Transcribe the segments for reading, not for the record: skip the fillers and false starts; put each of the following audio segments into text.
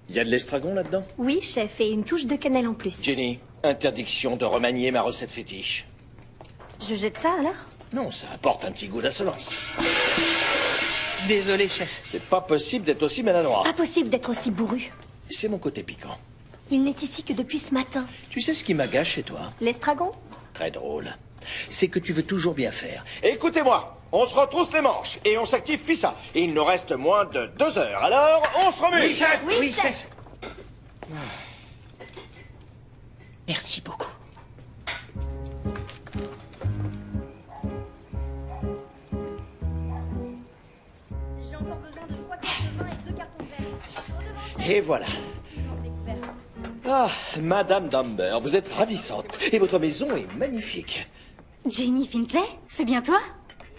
Il y a de l'estragon là-dedans? Oui, chef, et une touche de cannelle en plus. Jenny, interdiction de remanier ma recette fétiche. Je jette ça alors? Non, ça apporte un petit goût d'insolence. Désolé, chef. C'est pas possible d'être aussi maladroit. Pas possible d'être aussi bourru. C'est mon côté piquant. Il n'est ici que depuis ce matin. Tu sais ce qui m'agace chez toi? L'estragon? Très drôle. C'est que tu veux toujours bien faire. Écoutez-moi, on se retrousse les manches et on s'active Fissa. Il nous reste moins de 2 heures, alors on se remue. Oui, chef. Oui, chef. Merci beaucoup. J'ai encore besoin de 3 cartes de main et 2 cartons verts. Et voilà. Ah, Madame Dumber, vous êtes ravissante. Et votre maison est magnifique. Jenny Findlay, c'est bien toi?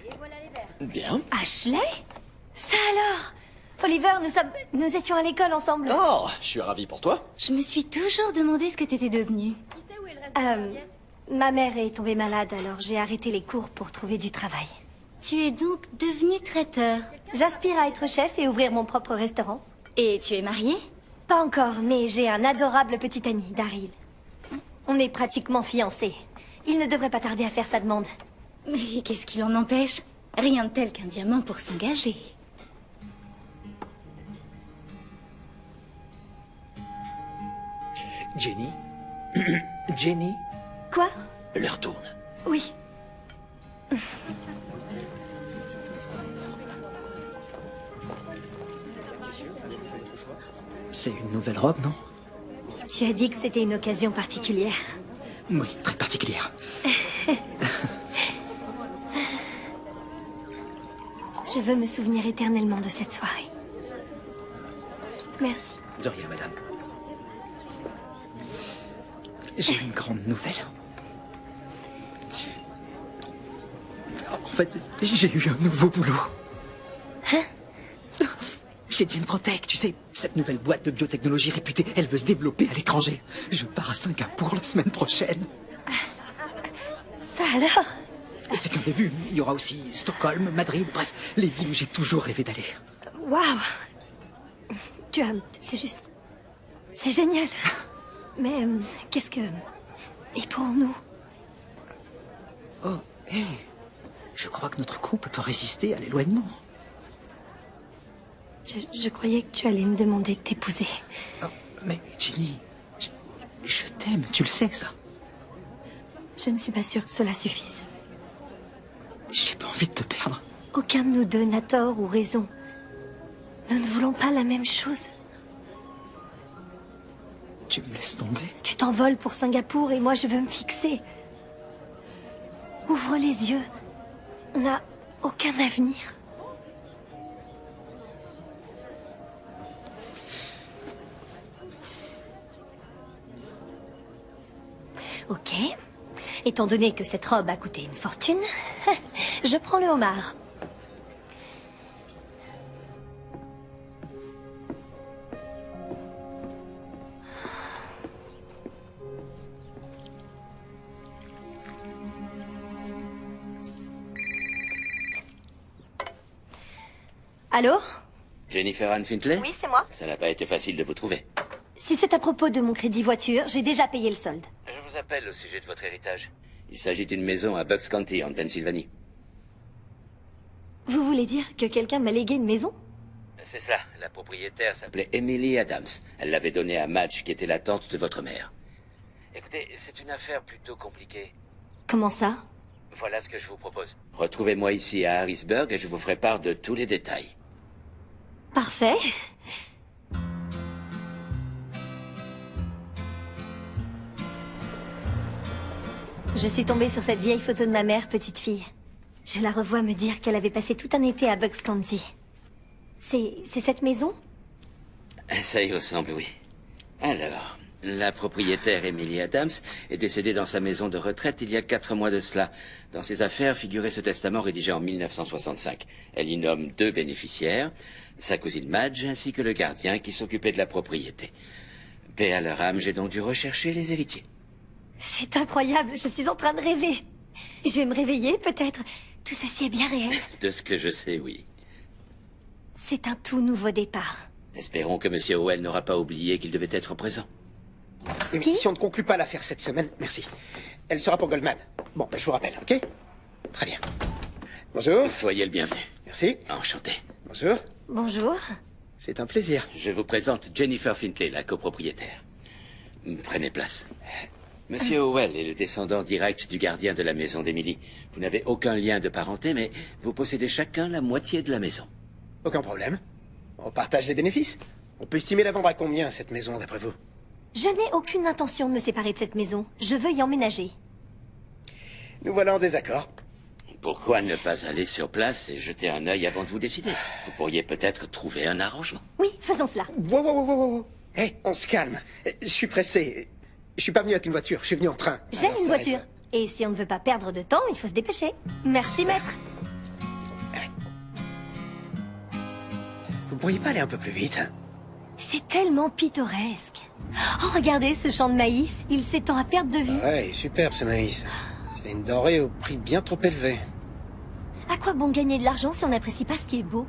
Et voilà les verts. Bien. Ashley? Ça alors? Oliver, nous étions à l'école ensemble. Oh, je suis ravi pour toi. Je me suis toujours demandé ce que t'étais devenue. Qui sait où est le reste des serviettes? Ma mère est tombée malade, alors j'ai arrêté les cours pour trouver du travail. Tu es donc devenu traiteur. J'aspire à être chef et ouvrir mon propre restaurant. Et tu es mariée? Pas encore, mais j'ai un adorable petit ami, Daryl. On est pratiquement fiancés. Il ne devrait pas tarder à faire sa demande. Mais qu'est-ce qui l'en empêche? Rien de tel qu'un diamant pour s'engager. Jenny? Jenny? Quoi? L'heure tourne. Oui. C'est une nouvelle robe, non? Tu as dit que c'était une occasion particulière. Oui, très particulière. Je veux me souvenir éternellement de cette soirée. Merci. De rien, madame. J'ai une grande nouvelle. En fait, j'ai eu un nouveau boulot. Hein? Chez Genprotech, tu sais, cette nouvelle boîte de biotechnologie réputée, elle veut se développer à l'étranger. Je pars à Singapour la semaine prochaine. Ça alors? C'est qu'un début. Il y aura aussi Stockholm, Madrid, bref, les villes où j'ai toujours rêvé d'aller. Waouh! C'est juste... C'est génial. Mais qu'est-ce que... Et pour nous? Oh, hé. Je crois que notre couple peut résister à l'éloignement. Je croyais que tu allais me demander de t'épouser. Oh, mais Jenny, je t'aime, tu le sais, ça. Je ne suis pas sûre que cela suffise. J'ai pas envie de te perdre. Aucun de nous deux n'a tort ou raison. Nous ne voulons pas la même chose. Tu me laisses tomber? Tu t'envoles pour Singapour et moi je veux me fixer. Ouvre les yeux. On n'a aucun avenir. Ok. Étant donné que cette robe a coûté une fortune, je prends le homard. Allô? Jennifer Ann Findlay? Oui, c'est moi. Ça n'a pas été facile de vous trouver. Si c'est à propos de mon crédit voiture, j'ai déjà payé le solde. Je vous appelle au sujet de votre héritage. Il s'agit d'une maison à Bucks County, en Pennsylvanie. Vous voulez dire que quelqu'un m'a légué une maison? C'est cela. La propriétaire s'appelait Emily Adams. Elle l'avait donnée à Madge, qui était la tante de votre mère. Écoutez, c'est une affaire plutôt compliquée. Comment ça? Voilà ce que je vous propose. Retrouvez-moi ici à Harrisburg et je vous ferai part de tous les détails. Parfait. Je suis tombée sur cette vieille photo de ma mère, petite fille. Je la revois me dire qu'elle avait passé tout un été à Bucks County. C'est cette maison? Ça y ressemble, oui. Alors, la propriétaire Emily Adams est décédée dans sa maison de retraite il y a 4 mois de cela. Dans ses affaires figurait ce testament rédigé en 1965. Elle y nomme 2 bénéficiaires, sa cousine Madge ainsi que le gardien qui s'occupait de la propriété. Paix à leur âme, j'ai donc dû rechercher les héritiers. C'est incroyable, je suis en train de rêver. Je vais me réveiller, peut-être. Tout ceci est bien réel. De ce que je sais, oui. C'est un tout nouveau départ. Espérons que M. Howell n'aura pas oublié qu'il devait être présent. Oui, mais si on ne conclut pas l'affaire cette semaine, merci. Elle sera pour Goldman. Bon, ben, je vous rappelle, ok? Très bien. Bonjour. Soyez le bienvenu. Merci. Enchanté. Bonjour. Bonjour. C'est un plaisir. Je vous présente Jennifer Fintley, la copropriétaire. Prenez place. Monsieur Howell est le descendant direct du gardien de la maison d'Emily. Vous n'avez aucun lien de parenté, mais vous possédez chacun la moitié de la maison. Aucun problème. On partage les bénéfices. On peut estimer la vendre à combien, cette maison, d'après vous? Je n'ai aucune intention de me séparer de cette maison. Je veux y emménager. Nous voilà en désaccord. Pourquoi ne pas aller sur place et jeter un œil avant de vous décider? Vous pourriez peut-être trouver un arrangement. Oui, faisons cela. Wow. Hé, on se calme. Je suis pressé. Je suis pas venu avec une voiture, je suis venu en train. J'ai Alors, une ça va voiture. être- Et si on ne veut pas perdre de temps, il faut se dépêcher. Merci, maître. Vous pourriez pas aller un peu plus vite, hein? C'est tellement pittoresque. Oh, regardez ce champ de maïs. Il s'étend à perte de vue. Ouais, il est superbe ce maïs. C'est une denrée au prix bien trop élevé. À quoi bon gagner de l'argent si on n'apprécie pas ce qui est beau?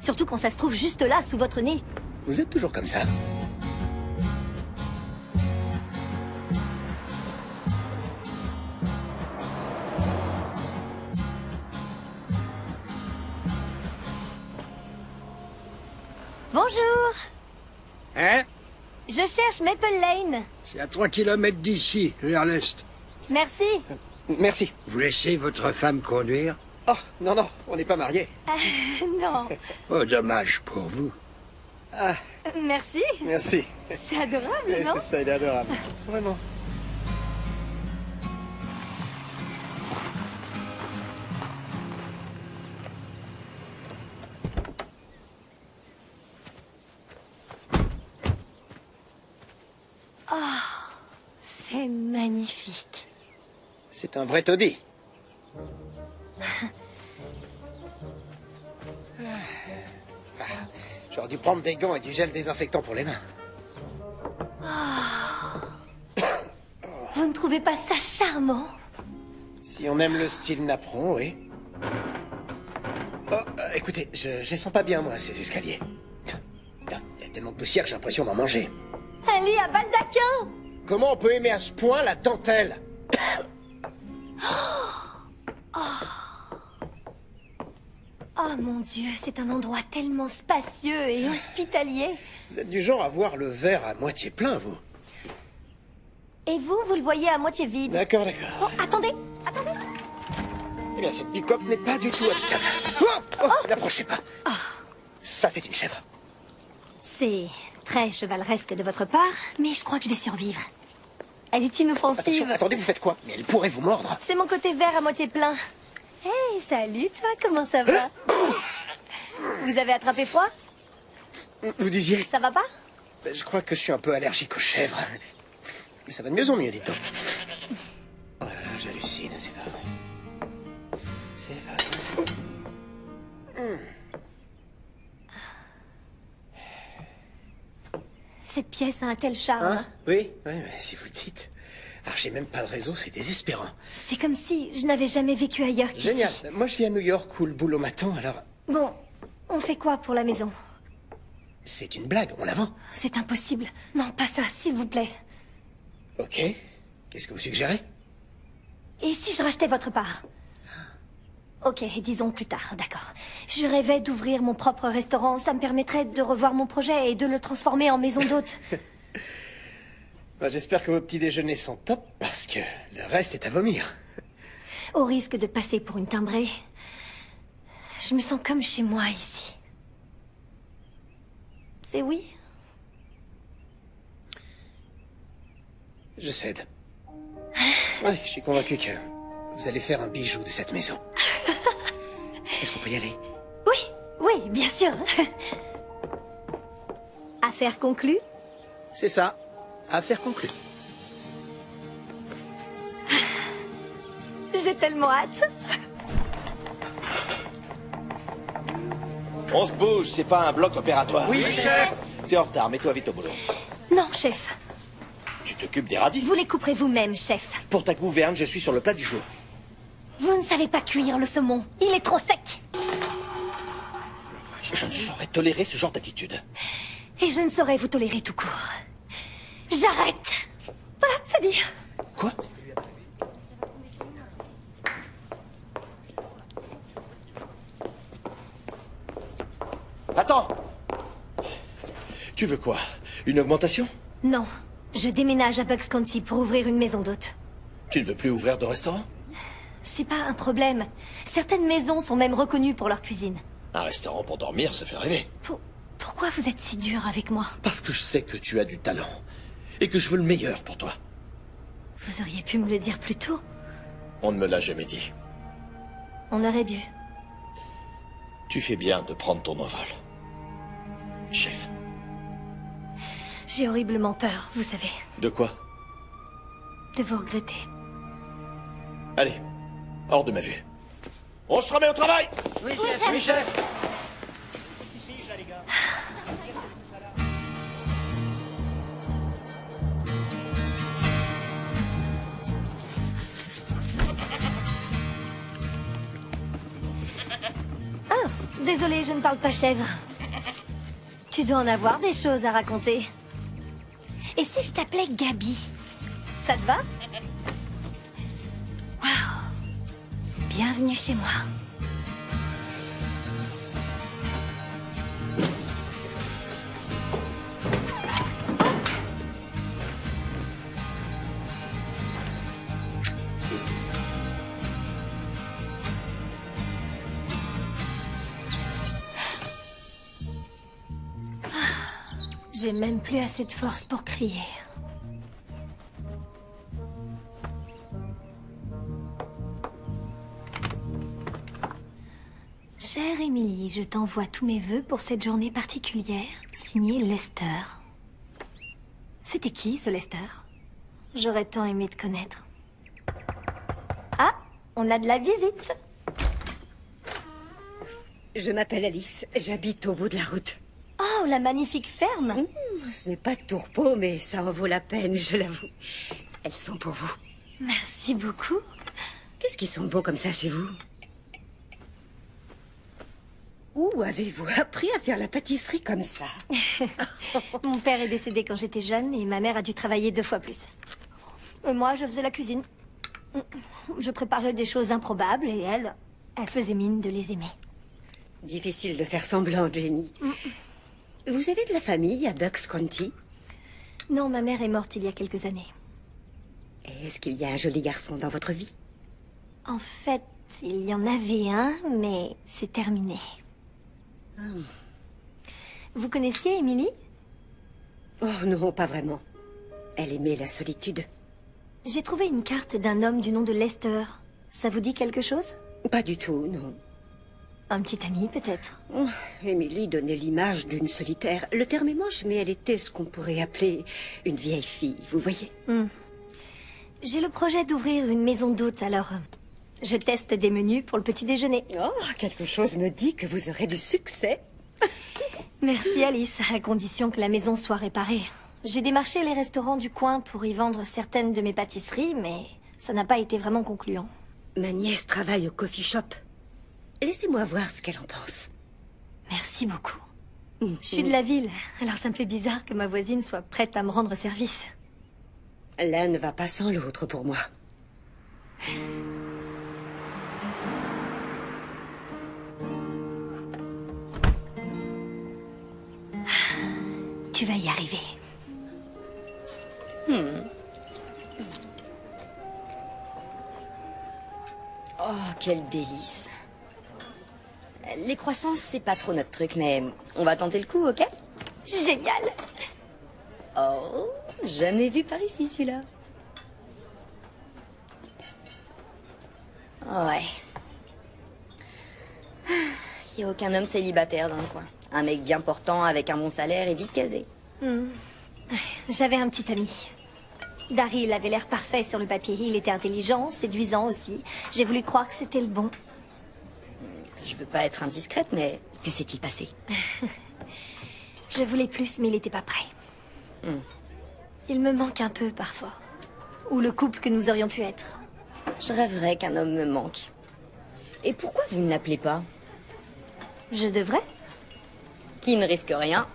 Surtout quand ça se trouve juste là, sous votre nez. Vous êtes toujours comme ça. Bonjour. Hein? Je cherche Maple Lane. C'est à 3 kilomètres d'ici, vers l'est. Merci. Merci. Vous laissez votre femme conduire? Oh, non, on n'est pas mariés. Non. Oh, dommage pour vous. Merci. Merci. C'est adorable, Ouais, non? c'est ça, il est adorable. Vraiment. C'est magnifique. C'est un vrai taudis. J'aurais dû prendre des gants et du gel désinfectant pour les mains. Vous ne trouvez pas ça charmant? Si on aime le style napperon, oui. Oh, écoutez, je sens pas bien, moi, ces escaliers. Il y a tellement de poussière que j'ai l'impression d'en manger. Un lit à baldaquin. Comment on peut aimer à ce point la dentelle? Oh mon Dieu, c'est un endroit tellement spacieux et hospitalier. Vous êtes du genre à voir le verre à moitié plein, vous. Et vous, vous le voyez à moitié vide. D'accord. Oh, attendez. Eh bien, cette bicoque n'est pas du tout habitable. N'approchez pas. Ça, c'est une chèvre. C'est très chevaleresque de votre part, mais je crois que je vais survivre. Elle est inoffensive. Attention, attendez, vous faites quoi? Mais elle pourrait vous mordre. C'est mon côté vert à moitié plein. Hey, salut toi, comment ça va? Vous avez attrapé froid? Vous disiez? Ça va pas? Je crois que je suis un peu allergique aux chèvres. Mais ça va de mieux en mieux, dites donc. Oh là là, j'hallucine, c'est pas vrai. C'est vrai. Cette pièce a un tel charme. Hein? Oui, si vous le dites. Alors, j'ai même pas de réseau, c'est désespérant. C'est comme si je n'avais jamais vécu ailleurs qu'ici. Génial. Moi, je vis à New York où le boulot m'attend, alors... Bon, on fait quoi pour la maison? C'est une blague, on la vend. C'est impossible. Non, pas ça, s'il vous plaît. Ok. Qu'est-ce que vous suggérez? Et si je rachetais votre part? Ok, disons plus tard, d'accord. Je rêvais d'ouvrir mon propre restaurant. Ça me permettrait de revoir mon projet et de le transformer en maison d'hôte. J'espère que vos petits déjeuners sont top, parce que le reste est à vomir. Au risque de passer pour une timbrée, je me sens comme chez moi ici. C'est oui? Je cède. Ouais, je suis convaincu que vous allez faire un bijou de cette maison. Est-ce qu'on peut y aller? Oui, bien sûr. Affaire conclue? C'est ça. Affaire conclue. J'ai tellement hâte. On se bouge, c'est pas un bloc opératoire. Oui, chef. T'es en retard, mets-toi vite au boulot. Non, chef. Tu t'occupes des radis. Vous les couperez vous-même, chef. Pour ta gouverne, je suis sur le plat du jour. Vous ne savez pas cuire le saumon. Il est trop sec. Je ne saurais tolérer ce genre d'attitude. Et je ne saurais vous tolérer tout court. J'arrête. Voilà, c'est dit. Quoi? Attends! Tu veux quoi? Une augmentation? Non. Je déménage à Bucks County pour ouvrir une maison d'hôtes. Tu ne veux plus ouvrir de restaurant? C'est pas un problème. Certaines maisons sont même reconnues pour leur cuisine. Un restaurant pour dormir, ça fait rêver. Pourquoi vous êtes si dur avec moi? Parce que je sais que tu as du talent. Et que je veux le meilleur pour toi. Vous auriez pu me le dire plus tôt. On ne me l'a jamais dit. On aurait dû. Tu fais bien de prendre ton envol. Chef. J'ai horriblement peur, vous savez, De quoi? de vous regretter. Allez, hors de ma vue. On se remet au travail! Oui, chef. Oui, chef! Désolée, je ne parle pas chèvre. Tu dois en avoir des choses à raconter. Et si je t'appelais Gabi? Ça te va? Waouh! Bienvenue chez moi. J'ai même plus assez de force pour crier. Chère Émilie, je t'envoie tous mes vœux pour cette journée particulière, signé Lester. C'était qui, ce Lester? J'aurais tant aimé te connaître. Ah, on a de la visite. Je m'appelle Alice, j'habite au bout de la route. Oh, la magnifique ferme. Ce n'est pas de tourpeau, mais ça en vaut la peine, je l'avoue. Elles sont pour vous. Merci beaucoup. Qu'est-ce qui sont beaux comme ça chez vous? Où avez-vous appris à faire la pâtisserie comme ça? Mon père est décédé quand j'étais jeune et ma mère a dû travailler 2 fois plus. Et moi, je faisais la cuisine. Je préparais des choses improbables et elle faisait mine de les aimer. Difficile de faire semblant, Jenny. Vous avez de la famille à Bucks County? Non, ma mère est morte il y a quelques années. Et est-ce qu'il y a un joli garçon dans votre vie? En fait, il y en avait un, mais c'est terminé. Vous connaissiez Émilie? Oh non, pas vraiment. Elle aimait la solitude. J'ai trouvé une carte d'un homme du nom de Lester. Ça vous dit quelque chose? Pas du tout, non. Un petit ami, peut-être? Oh, Émilie donnait l'image d'une solitaire. Le terme est moche, mais elle était ce qu'on pourrait appeler une vieille fille, vous voyez? J'ai le projet d'ouvrir une maison d'hôtes, alors je teste des menus pour le petit déjeuner. Oh, quelque chose me dit que vous aurez du succès. Merci Alice, à condition que la maison soit réparée. J'ai démarché les restaurants du coin pour y vendre certaines de mes pâtisseries, mais ça n'a pas été vraiment concluant. Ma nièce travaille au coffee shop. Laissez-moi voir ce qu'elle en pense. Merci beaucoup. Je suis de la ville, alors ça me fait bizarre que ma voisine soit prête à me rendre service. L'un ne va pas sans l'autre pour moi. Tu vas y arriver. Oh, quel délice. Les croissants, c'est pas trop notre truc, mais on va tenter le coup, ok? Génial. Oh, jamais vu par ici, celui-là. Ouais. Y a aucun homme célibataire dans le coin. Un mec bien portant, avec un bon salaire et vite casé. J'avais un petit ami. Daryl avait l'air parfait sur le papier. Il était intelligent, séduisant aussi. J'ai voulu croire que c'était le bon. Je veux pas être indiscrète, mais que s'est-il passé? Je voulais plus, mais il n'était pas prêt. Il me manque un peu parfois. Ou le couple que nous aurions pu être. Je rêverais qu'un homme me manque. Et pourquoi vous ne l'appelez pas? Je devrais? Qui ne risque rien,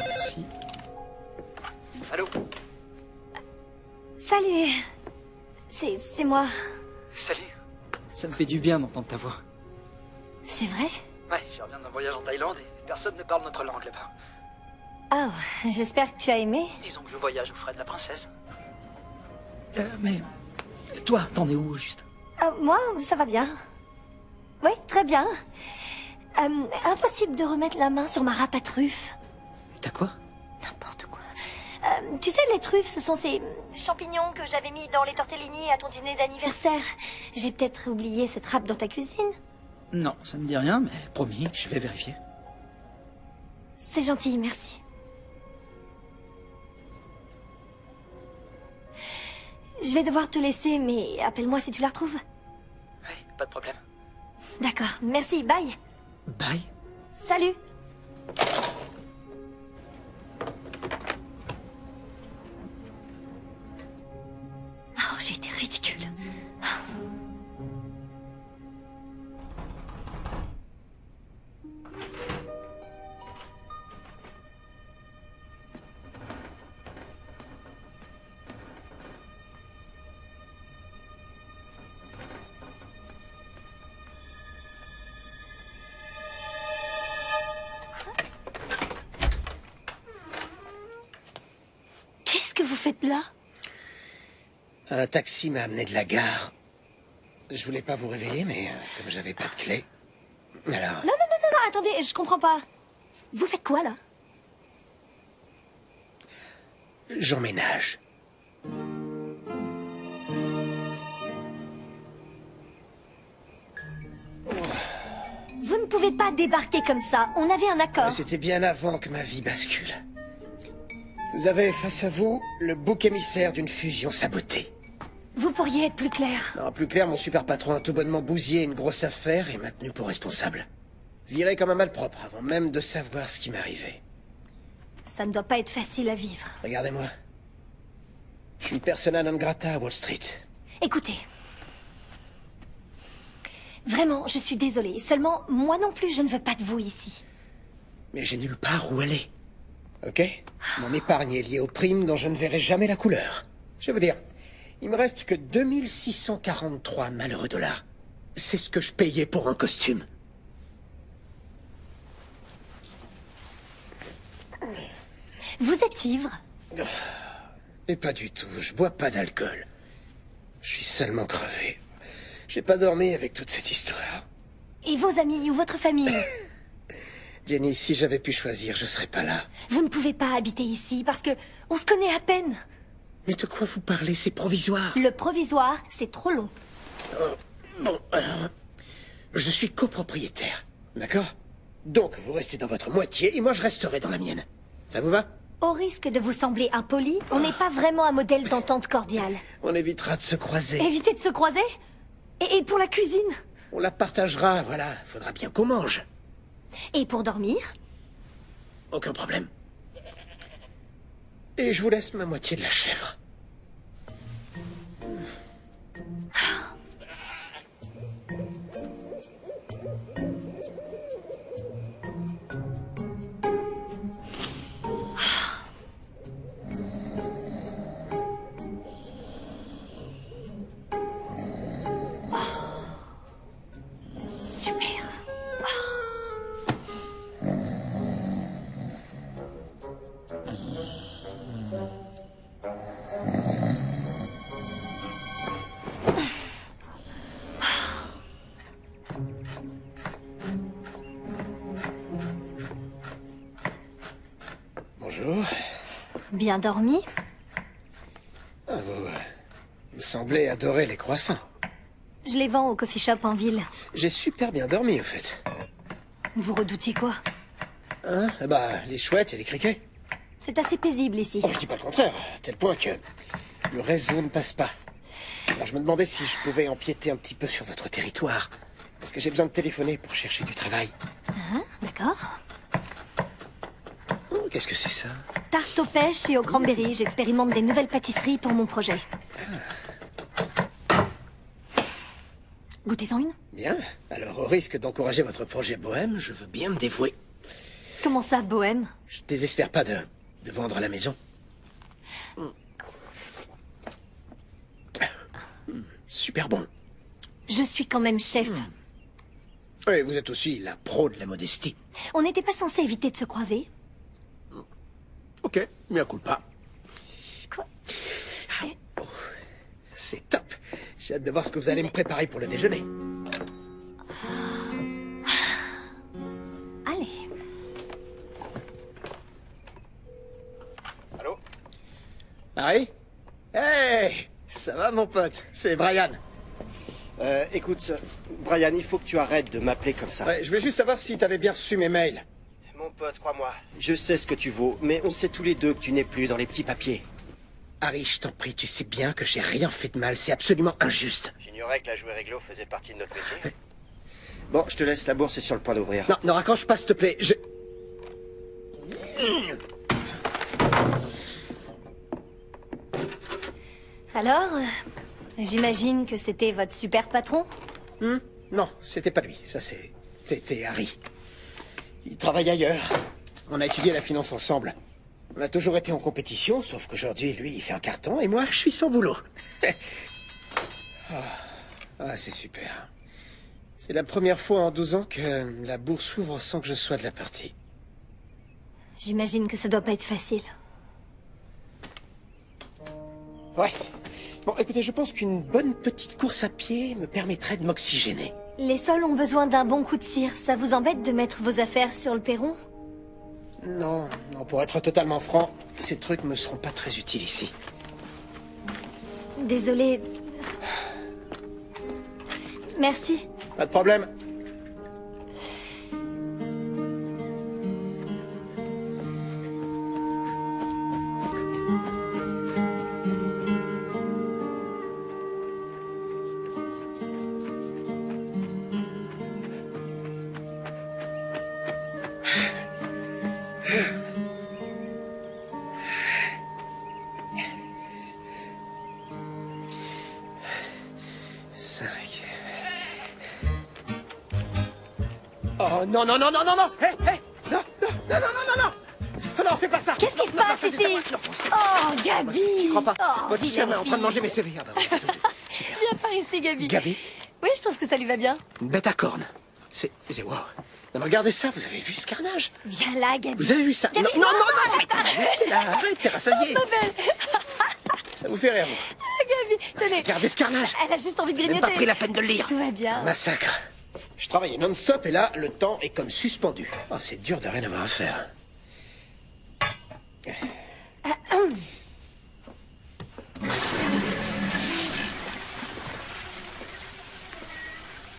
Merci. Allô? Salut. C'est moi. Salut. Ça me fait du bien d'entendre ta voix. C'est vrai? Ouais, je reviens d'un voyage en Thaïlande et personne ne parle notre langue là-bas. Oh, j'espère que tu as aimé. Disons que je voyage aux frais de la princesse. Mais... Toi, t'en es où, juste? Moi, ça va bien. Oui, très bien. Impossible de remettre la main sur ma râpe à truffes. T'as quoi? N'importe quoi. Tu sais, les truffes, ce sont ces champignons que j'avais mis dans les tortellini à ton dîner d'anniversaire. J'ai peut-être oublié cette râpe dans ta cuisine. Non, ça me dit rien, mais promis, je vais vérifier. C'est gentil, merci. Je vais devoir te laisser, mais appelle-moi si tu la retrouves. Ouais, pas de problème. D'accord, merci, bye. Bye. Salut. Oh, j'ai été ridicule. Qu'est-ce que vous faites là? Un taxi m'a amené de la gare. Je voulais pas vous réveiller, mais comme j'avais pas de clé... Alors... Non, attendez, je comprends pas. Vous faites quoi, là? J'emménage. Vous ne pouvez pas débarquer comme ça. On avait un accord. C'était bien avant que ma vie bascule. Vous avez face à vous le bouc émissaire d'une fusion sabotée. Vous pourriez être plus clair. Non, plus clair, mon super patron a tout bonnement bousillé une grosse affaire et maintenu pour responsable. Viré comme un malpropre avant même de savoir ce qui m'arrivait. Ça ne doit pas être facile à vivre. Regardez-moi. Je suis persona non grata à Wall Street. Écoutez. Vraiment, je suis désolée. Seulement, moi non plus, je ne veux pas de vous ici. Mais j'ai nulle part où aller. Ok? Mon épargne est liée aux primes dont je ne verrai jamais la couleur. Je vais vous dire, il me reste que 2643 malheureux dollars. C'est ce que je payais pour un costume. Vous êtes ivre? Et pas du tout, je bois pas d'alcool. Je suis seulement crevé. J'ai pas dormi avec toute cette histoire. Et vos amis ou votre famille? Jenny, si j'avais pu choisir, je serais pas là. Vous ne pouvez pas habiter ici parce que on se connaît à peine. Mais de quoi vous parlez? C'est provisoire. Le provisoire, c'est trop long. Bon, alors... Je suis copropriétaire, d'accord? Donc, vous restez dans votre moitié et moi je resterai dans la mienne. Ça vous va? Au risque de vous sembler impoli, on n'est pas vraiment un modèle d'entente cordiale. On évitera de se croiser. Évitez de se croiser? Et pour la cuisine? On la partagera, voilà. Faudra bien qu'on mange. Et pour dormir? Aucun problème. Et je vous laisse ma moitié de la chèvre. Super. Bonjour. Bien dormi? Ah, vous semblez adorer les croissants. Je les vends au coffee shop en ville. J'ai super bien dormi, au fait. Vous redoutiez quoi? Hein? Bah, les chouettes et les criquets. C'est assez paisible ici. Oh, je dis pas le contraire, à tel point que le réseau ne passe pas. Alors je me demandais si je pouvais empiéter un petit peu sur votre territoire. Parce que j'ai besoin de téléphoner pour chercher du travail. Ah, d'accord. Oh, qu'est-ce que c'est ça? Tarte aux pêches et aux cranberries. J'expérimente des nouvelles pâtisseries pour mon projet. Goûtez-en une. Bien. Alors, au risque d'encourager votre projet bohème, je veux bien me dévouer. Comment ça, bohème? Je désespère pas de vendre la maison. Super bon. Je suis quand même chef. Et vous êtes aussi la pro de la modestie. On n'était pas censé éviter de se croiser? Ok, mea culpa. Quoi? C'est top. J'ai hâte de voir ce que vous allez me préparer pour le déjeuner. Allez. Allô? Harry? Hey! Ça va, mon pote? C'est Brian. Écoute, Brian, il faut que tu arrêtes de m'appeler comme ça. Ouais, je voulais juste savoir si t'avais bien reçu mes mails. Mon pote, crois-moi, je sais ce que tu vaux, mais on sait tous les deux que tu n'es plus dans les petits papiers. Harry, je t'en prie, tu sais bien que j'ai rien fait de mal, c'est absolument injuste. J'ignorais que la jouer réglo faisait partie de notre métier. Bon, je te laisse, la bourse est sur le point d'ouvrir. Non, ne raccroche pas, s'il te plaît, Alors, j'imagine que c'était votre super patron? Non, c'était pas lui, c'était Harry. Il travaille ailleurs. On a étudié la finance ensemble. On a toujours été en compétition, sauf qu'aujourd'hui, lui, il fait un carton, et moi, je suis sans boulot. C'est super. C'est la première fois en 12 ans que la bourse ouvre sans que je sois de la partie. J'imagine que ça doit pas être facile. Ouais. Bon, écoutez, je pense qu'une bonne petite course à pied me permettrait de m'oxygéner. Les sols ont besoin d'un bon coup de cire. Ça vous embête de mettre vos affaires sur le perron? Non, pour être totalement franc, ces trucs me seront pas très utiles ici. Désolée. Merci. Pas de problème. Oh non, non, non, non, non, non! Hé, hé! Non, non, non, non, non, non, non! Non, fais pas ça! Qu'est-ce qui se passe ici? Oh, Gabi! Je crois pas. Oh, Votre chien est en train de manger mes CV. Ah bah oui, Viens par ici, Gabi. Gabi? Oui, je trouve que ça lui va bien. Une bête à cornes. C'est wow. Non, mais regardez ça, vous avez vu ce carnage? Viens là, Gabi. Vous avez vu ça? Gabi, Non, non, non, non, mais laissez là, arrêtez, rassasiez. Ma belle. Ça vous fait rire, vous? Ah, Gabi, tenez. Regardez ce carnage. Elle a juste envie de J'ai grignoter. même pas pris la peine de le lire. Tout va bien. Massacre. Je travaillais non-stop et là, le temps est comme suspendu. Oh, c'est dur de rien avoir à faire.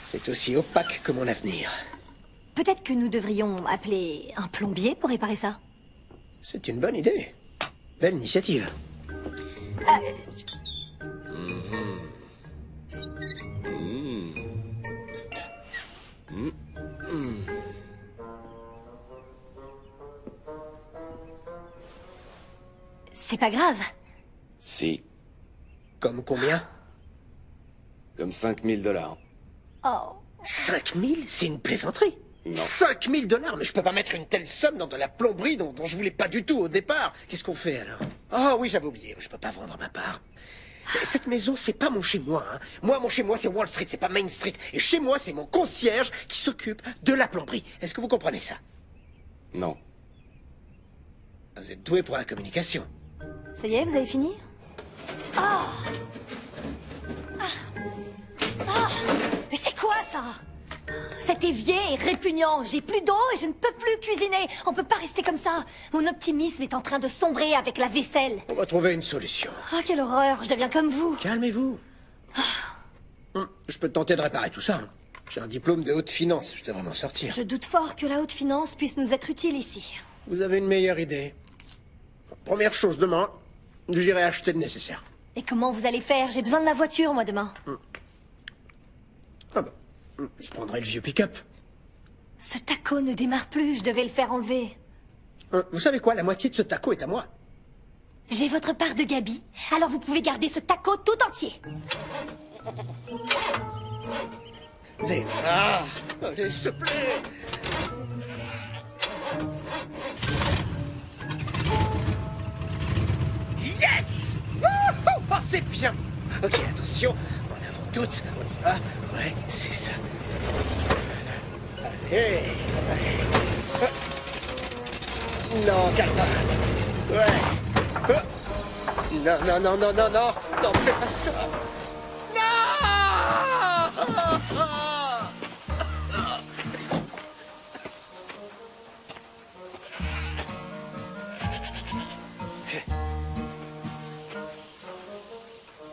C'est aussi opaque que mon avenir. Peut-être que nous devrions appeler un plombier pour réparer ça. C'est une bonne idée. Belle initiative. C'est pas grave. Si, Comme combien? comme 5000 $. Oh. 5000? C'est une plaisanterie. Non. 5000 $? Mais je peux pas mettre une telle somme dans de la plomberie dont je voulais pas du tout au départ. Qu'est-ce qu'on fait alors? Ah oui, j'avais oublié, je peux pas vendre ma part. Mais cette maison, c'est pas mon chez-moi. Hein. Moi, mon chez-moi, c'est Wall Street, c'est pas Main Street. Et chez moi, c'est mon concierge qui s'occupe de la plomberie. Est-ce que vous comprenez ça? Non. Vous êtes doué pour la communication. Ça y est, vous avez fini? Mais c'est quoi ça? Cet évier est répugnant. J'ai plus d'eau et je ne peux plus cuisiner. On peut pas rester comme ça. Mon optimisme est en train de sombrer avec la vaisselle. On va trouver une solution. Ah, quelle horreur. Je deviens comme vous. Calmez-vous. Je peux tenter de réparer tout ça. Hein. J'ai un diplôme de haute finance, je devrais m'en sortir. Je doute fort que la haute finance puisse nous être utile ici. Vous avez une meilleure idée. Première chose, demain, j'irai acheter le nécessaire. Et comment vous allez faire? J'ai besoin de ma voiture, moi, demain. Ah bah, Je prendrai le vieux pick-up. Ce taco ne démarre plus, je devais le faire enlever. Vous savez quoi, la moitié de ce taco est à moi. J'ai votre part de Gabi, alors vous pouvez garder ce taco tout entier. Démarre. Allez, s'il te plaît. Yes! Oh, c'est bien. Ok, attention, en avant toutes, on y va. Ouais, c'est ça. Allez, allez. Non, calme. Ouais. Non, non, non, non, non, non. Non, fais pas ça.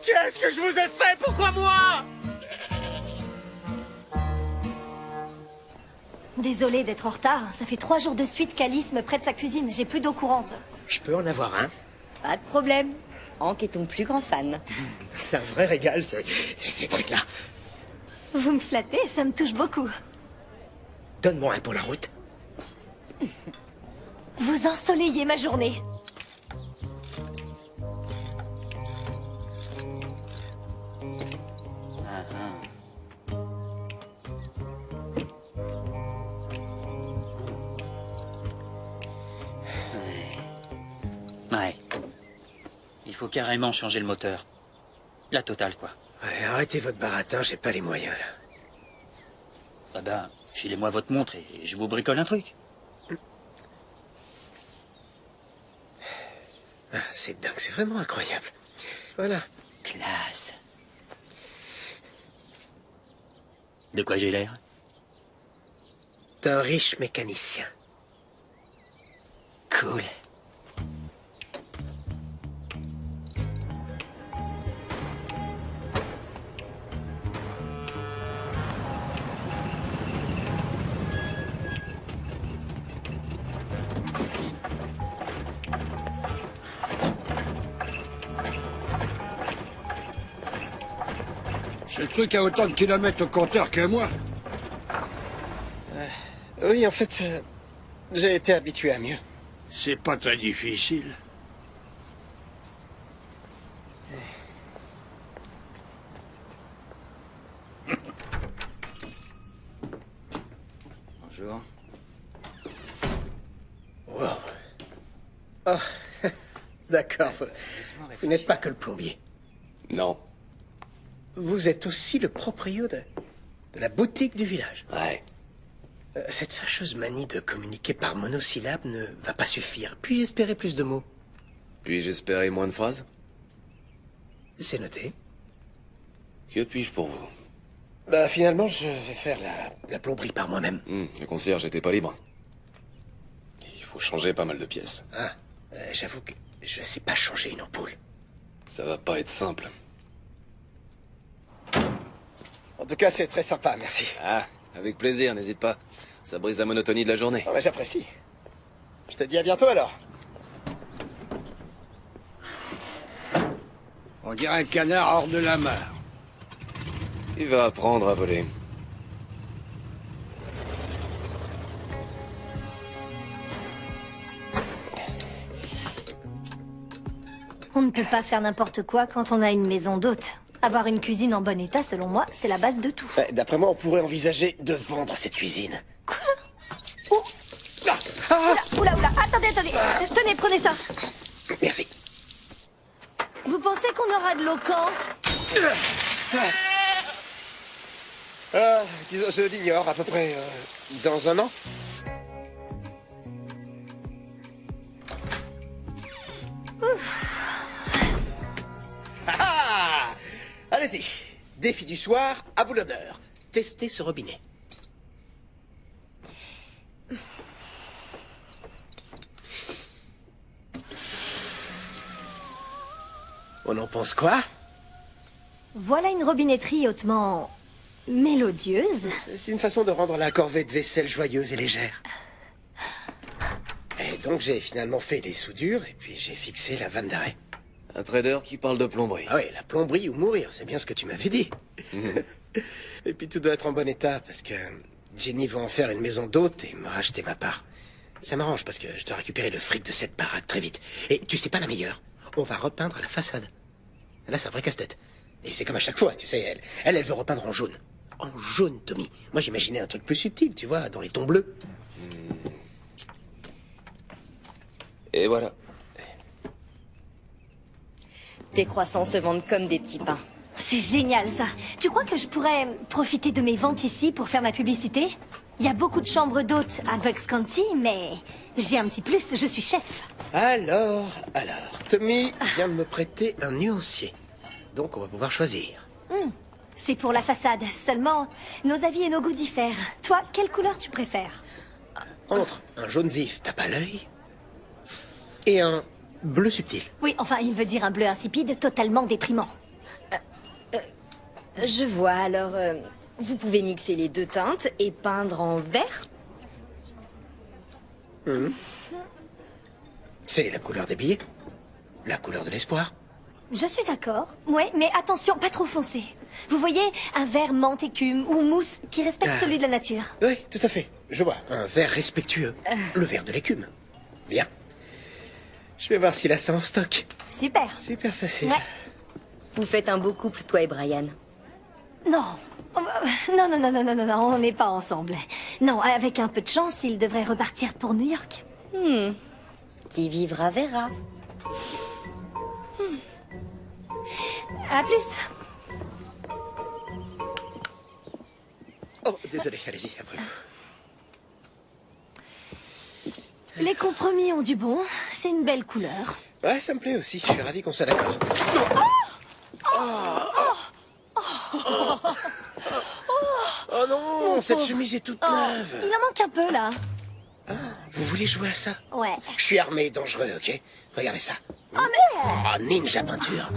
Qu'est-ce que je vous ai fait? Pourquoi moi? Désolée d'être en retard, ça fait 3 jours de suite qu'Alice me prête sa cuisine, j'ai plus d'eau courante. Je peux en avoir un? Pas de problème. Hank est ton plus grand fan. C'est un vrai régal, ces trucs-là. Vous me flattez, ça me touche beaucoup. Donne-moi un pour la route. Vous ensoleillez ma journée. Ouais. Il faut carrément changer le moteur. La totale, quoi. Ouais, arrêtez votre baratin, j'ai pas les moyens, là. Ah ben, filez-moi votre montre et je vous bricole un truc. Ah, c'est dingue, c'est vraiment incroyable. Voilà. Classe. De quoi j'ai l'air? D'un riche mécanicien. Cool. Ce truc a autant de kilomètres au compteur que moi. Oui, en fait, j'ai été habitué à mieux. C'est pas très difficile. Bonjour. Wow. Oh, d'accord. Vous n'êtes pas que le plombier. Non. Vous êtes aussi le proprio de la boutique du village. Ouais. Cette fâcheuse manie de communiquer par monosyllabe ne va pas suffire. Puis-je espérer plus de mots? Puis-je espérer moins de phrases? C'est noté. Que puis-je pour vous? Bah, finalement, je vais faire la plomberie par moi-même. Le concierge n'était pas libre. Il faut changer pas mal de pièces. Ah, j'avoue que je sais pas changer une ampoule. Ça va pas être simple. En tout cas, c'est très sympa, merci. Ah, avec plaisir, n'hésite pas. Ça brise la monotonie de la journée. Oh, bah, j'apprécie. Je te dis à bientôt alors. On dirait un canard hors de la mare. Il va apprendre à voler. On ne peut pas faire n'importe quoi quand on a une maison d'hôte. Avoir une cuisine en bon état, selon moi, c'est la base de tout. D'après moi, on pourrait envisager de vendre cette cuisine. Quoi? Oh. Oula, oula, attendez. Tenez, prenez ça. Merci. Vous pensez qu'on aura de l'eau quand? Disons, je l'ignore, à peu près dans un an. Allez-y. Défi du soir, à vous l'honneur. Testez ce robinet. On en pense quoi? Voilà une robinetterie hautement mélodieuse. C'est une façon de rendre la corvée de vaisselle joyeuse et légère. Et donc j'ai finalement fait des soudures et puis j'ai fixé la vanne d'arrêt. Un trader qui parle de plomberie. Ah oui, la plomberie ou mourir, c'est bien ce que tu m'avais dit. Et puis tout doit être en bon état, parce que Jenny va en faire une maison d'hôte et me racheter ma part. Ça m'arrange, parce que je dois récupérer le fric de cette baraque très vite. Et tu sais pas la meilleure, on va repeindre la façade. Là, c'est un vrai casse-tête. Et c'est comme à chaque fois, tu sais, elle veut repeindre en jaune. En jaune, Tommy. Moi, j'imaginais un truc plus subtil, tu vois, dans les tons bleus. Et voilà. Tes croissants se vendent comme des petits pains. C'est génial, ça. Tu crois que je pourrais profiter de mes ventes ici pour faire ma publicité? Il y a beaucoup de chambres d'hôtes à Bucks County, mais j'ai un petit plus, je suis chef. Alors, Tommy vient de me prêter un nuancier. Donc, on va pouvoir choisir. C'est pour la façade. Seulement, nos avis et nos goûts diffèrent. Toi, quelle couleur tu préfères? Entre un jaune vif, tape à l'œil, et un bleu subtil. Oui, enfin, il veut dire un bleu insipide totalement déprimant. Je vois, alors... vous pouvez mixer les deux teintes et peindre en vert? C'est la couleur des billets. La couleur de l'espoir. Je suis d'accord. Ouais, mais attention, pas trop foncé. Vous voyez, un vert menthe écume ou mousse qui respecte celui de la nature. Oui, tout à fait. Je vois, un vert respectueux. Le vert de l'écume. Bien. Je vais voir s'il a ça en stock. Super. Super facile. Ouais. Vous faites un beau couple, toi et Brian. Non. Non, on n'est pas ensemble. Non, avec un peu de chance, il devrait repartir pour New York. Qui vivra verra. À plus. Oh, désolé, allez-y, après vous. Les compromis ont du bon. C'est une belle couleur. Ouais, ça me plaît aussi. Je suis ravi qu'on soit d'accord. Oh non, Mon cette pauvre. chemise est toute Oh, neuve. il en manque un peu, là. Vous voulez jouer à ça? Ouais. Je suis armé et dangereux, ok? Regardez ça. Oh, mais... Oh, ninja peinture.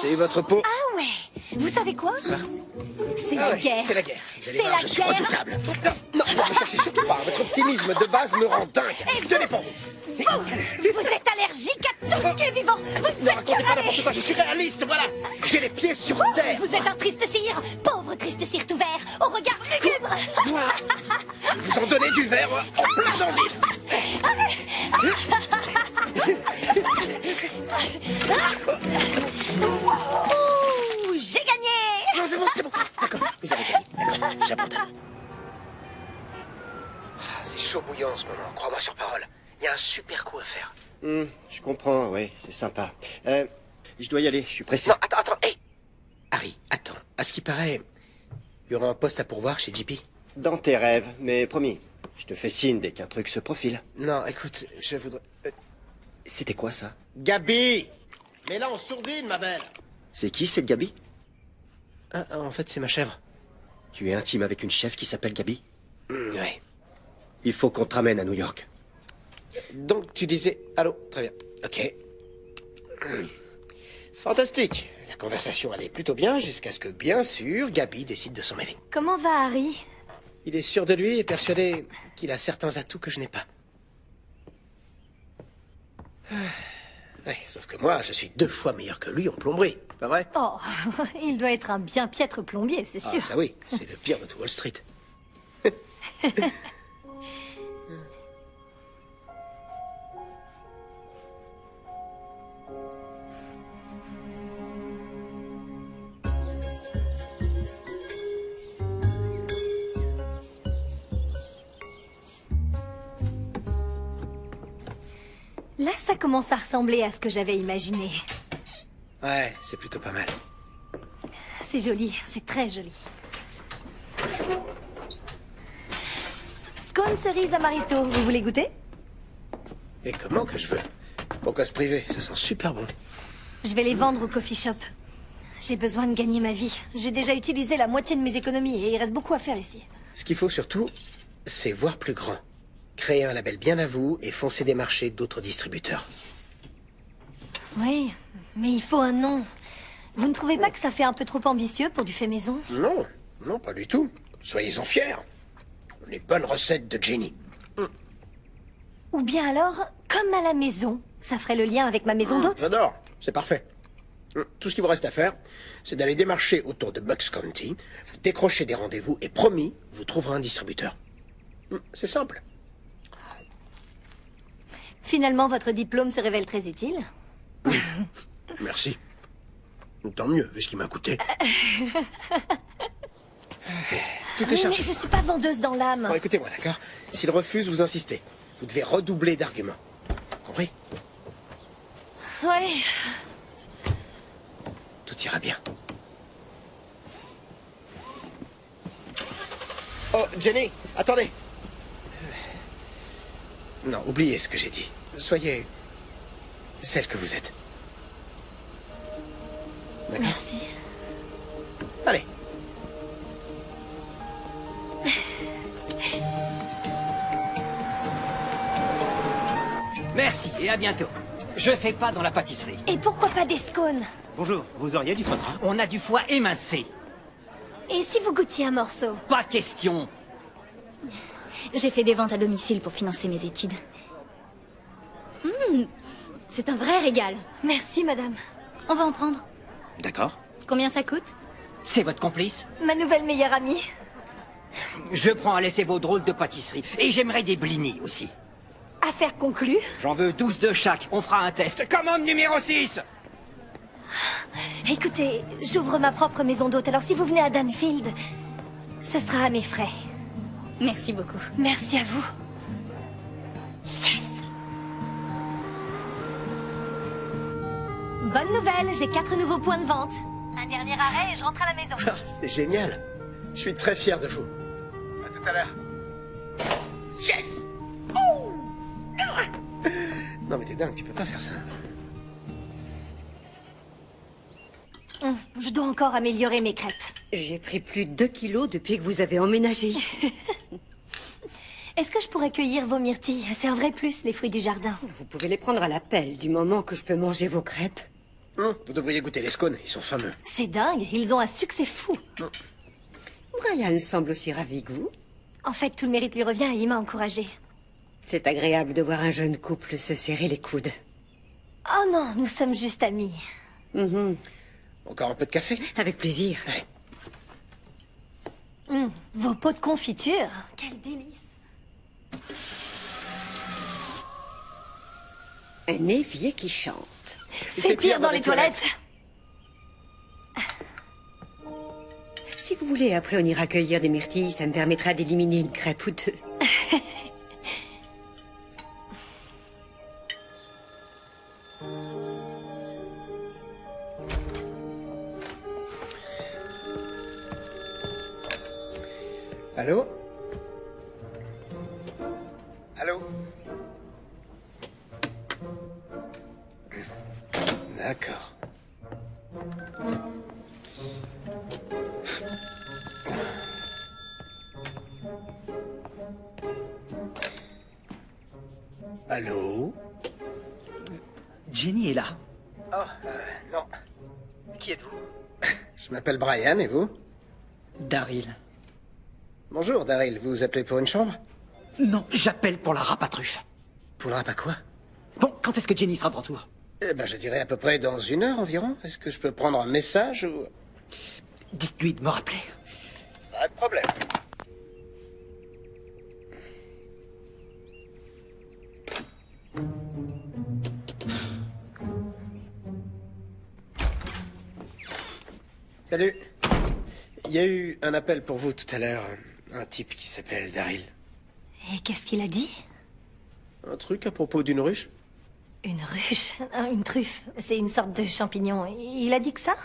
C'est votre peau. Ah ouais. Vous savez quoi? C'est Ah la ouais, guerre. c'est la guerre. Vous allez C'est voir, la je suis guerre. redoutable. Non, ne me cherchez surtout pas. Votre optimisme de base me rend dingue. Tenez pour vous. Vous êtes allergique à tout ce qui est vivant. Vous ne Ne faites racontez que pas râler. n'importe quoi, je suis réaliste, voilà. J'ai les pieds sur terre. Vous êtes un triste cire. Pauvre triste cire tout vert, au regard lugubre. Vous en donnez du verre en plein dans le vif. Ouh, j'ai gagné. Non, c'est bon, c'est bon. D'accord, vous avez gagné. D'accord, j'abandonne. C'est chaud bouillant en ce moment, crois-moi sur parole. Il y a un super coup à faire. Je comprends, ouais, c'est sympa. Je dois y aller, je suis pressé. Non, attends, hé Harry, attends. À ce qui paraît, il y aura un poste à pourvoir chez JP. Dans tes rêves, mais promis, je te fais signe dès qu'un truc se profile. Non, écoute, je voudrais... C'était quoi ça? Gabi! Mais là, en sourdine, ma belle. C'est qui cette Gabi? Ah, en fait, c'est ma chèvre. Tu es intime avec une chef qui s'appelle Gabi? Ouais. Il faut qu'on te ramène à New York. Donc, tu disais... Allô? Très bien. Ok. Fantastique. La conversation allait plutôt bien jusqu'à ce que, bien sûr, Gabi décide de s'en mêler. Comment va Harry? Il est sûr de lui et persuadé qu'il a certains atouts que je n'ai pas. Ouais, sauf que moi, je suis 2 fois meilleur que lui en plomberie, pas vrai? Oh, il doit être un bien piètre plombier, c'est sûr. Ah, ça oui, c'est le pire de tout Wall Street. Là, ça commence à ressembler à ce que j'avais imaginé. Ouais, c'est plutôt pas mal. C'est joli, c'est très joli. Scone cerise amarito, vous voulez goûter? Et comment que je veux? Pourquoi se priver? Ça sent super bon. Je vais les vendre au coffee shop. J'ai besoin de gagner ma vie. J'ai déjà utilisé la moitié de mes économies et il reste beaucoup à faire ici. Ce qu'il faut surtout, c'est voir plus grand. Créer un label bien à vous et foncer des marchés d'autres distributeurs. Oui, mais il faut un nom. Vous ne trouvez pas que ça fait un peu trop ambitieux pour du fait maison? Non, non, pas du tout. Soyez-en fiers. Les bonnes recettes de Jenny. Ou bien alors, comme à la maison. Ça ferait le lien avec ma maison d'hôte. J'adore. C'est parfait. Tout ce qu'il vous reste à faire, c'est d'aller démarcher autour de Bucks County, vous décrochez des rendez-vous et promis, vous trouverez un distributeur. C'est simple. Finalement, votre diplôme se révèle très utile. Merci. Tant mieux, vu ce qu'il m'a coûté. Tout est chargé. Mais je suis pas vendeuse dans l'âme. Bon, écoutez-moi, d'accord? S'il refuse, vous insistez. Vous devez redoubler d'arguments. Compris? Ouais. Tout ira bien. Oh, Jenny, attendez. Non, oubliez ce que j'ai dit. Soyez celle que vous êtes. Merci. Allez. Merci et à bientôt. Je fais pas dans la pâtisserie. Et pourquoi pas des scones? Bonjour, vous auriez du foie gras? On a du foie émincé. Et si vous goûtiez un morceau? Pas question. J'ai fait des ventes à domicile pour financer mes études. C'est un vrai régal. Merci, madame. On va en prendre. D'accord. Combien ça coûte? C'est votre complice? Ma nouvelle meilleure amie. Je prends à laisser vos drôles de pâtisserie. Et j'aimerais des blinis aussi. Affaire conclue. J'en veux 12 de chaque. On fera un test. Commande numéro 6! Écoutez, j'ouvre ma propre maison d'hôte, alors si vous venez à Danfield, ce sera à mes frais. Merci beaucoup. Merci à vous. Yes! Bonne nouvelle, j'ai 4 nouveaux points de vente. Un dernier arrêt et je rentre à la maison. Ah, c'est génial. Je suis très fier de vous. À tout à l'heure. Yes! Oh! Non mais t'es dingue, tu peux pas faire ça. Je dois encore améliorer mes crêpes. J'ai pris plus de 2 kilos depuis que vous avez emménagé ici. Est-ce que je pourrais cueillir vos myrtilles? C'est un vrai plus, les fruits du jardin. Vous pouvez les prendre à la pelle du moment que je peux manger vos crêpes. Vous devriez goûter les scones, ils sont fameux. C'est dingue, ils ont un succès fou. Brian semble aussi ravi que vous. En fait, tout le mérite lui revient et il m'a encouragée. C'est agréable de voir un jeune couple se serrer les coudes. Oh non, nous sommes juste amis. Encore un peu de café? Avec plaisir. Allez. Vos pots de confiture, quel délice. Un évier qui chante. C'est pire dans les toilettes. Si vous voulez, après on ira cueillir des myrtilles, ça me permettra d'éliminer une crêpe ou deux. Allô? Allô? D'accord. Allô? Jenny est là. Oh, non. Qui êtes-vous? Je m'appelle Brian, et vous? Daryl. Bonjour, Daryl. Vous vous appelez pour une chambre? Non, j'appelle pour la râpe à truffe. Pour la râpe à quoi? Bon, quand est-ce que Jenny sera de retour? Eh ben, je dirais à peu près dans 1 heure environ. Est-ce que je peux prendre un message ou... Dites-lui de me rappeler. Pas de problème. Salut. Il y a eu un appel pour vous tout à l'heure. Un type qui s'appelle Daryl. Et qu'est-ce qu'il a dit? Un truc à propos d'une ruche? Une ruche? Une truffe. C'est une sorte de champignon. Il a dit que ça?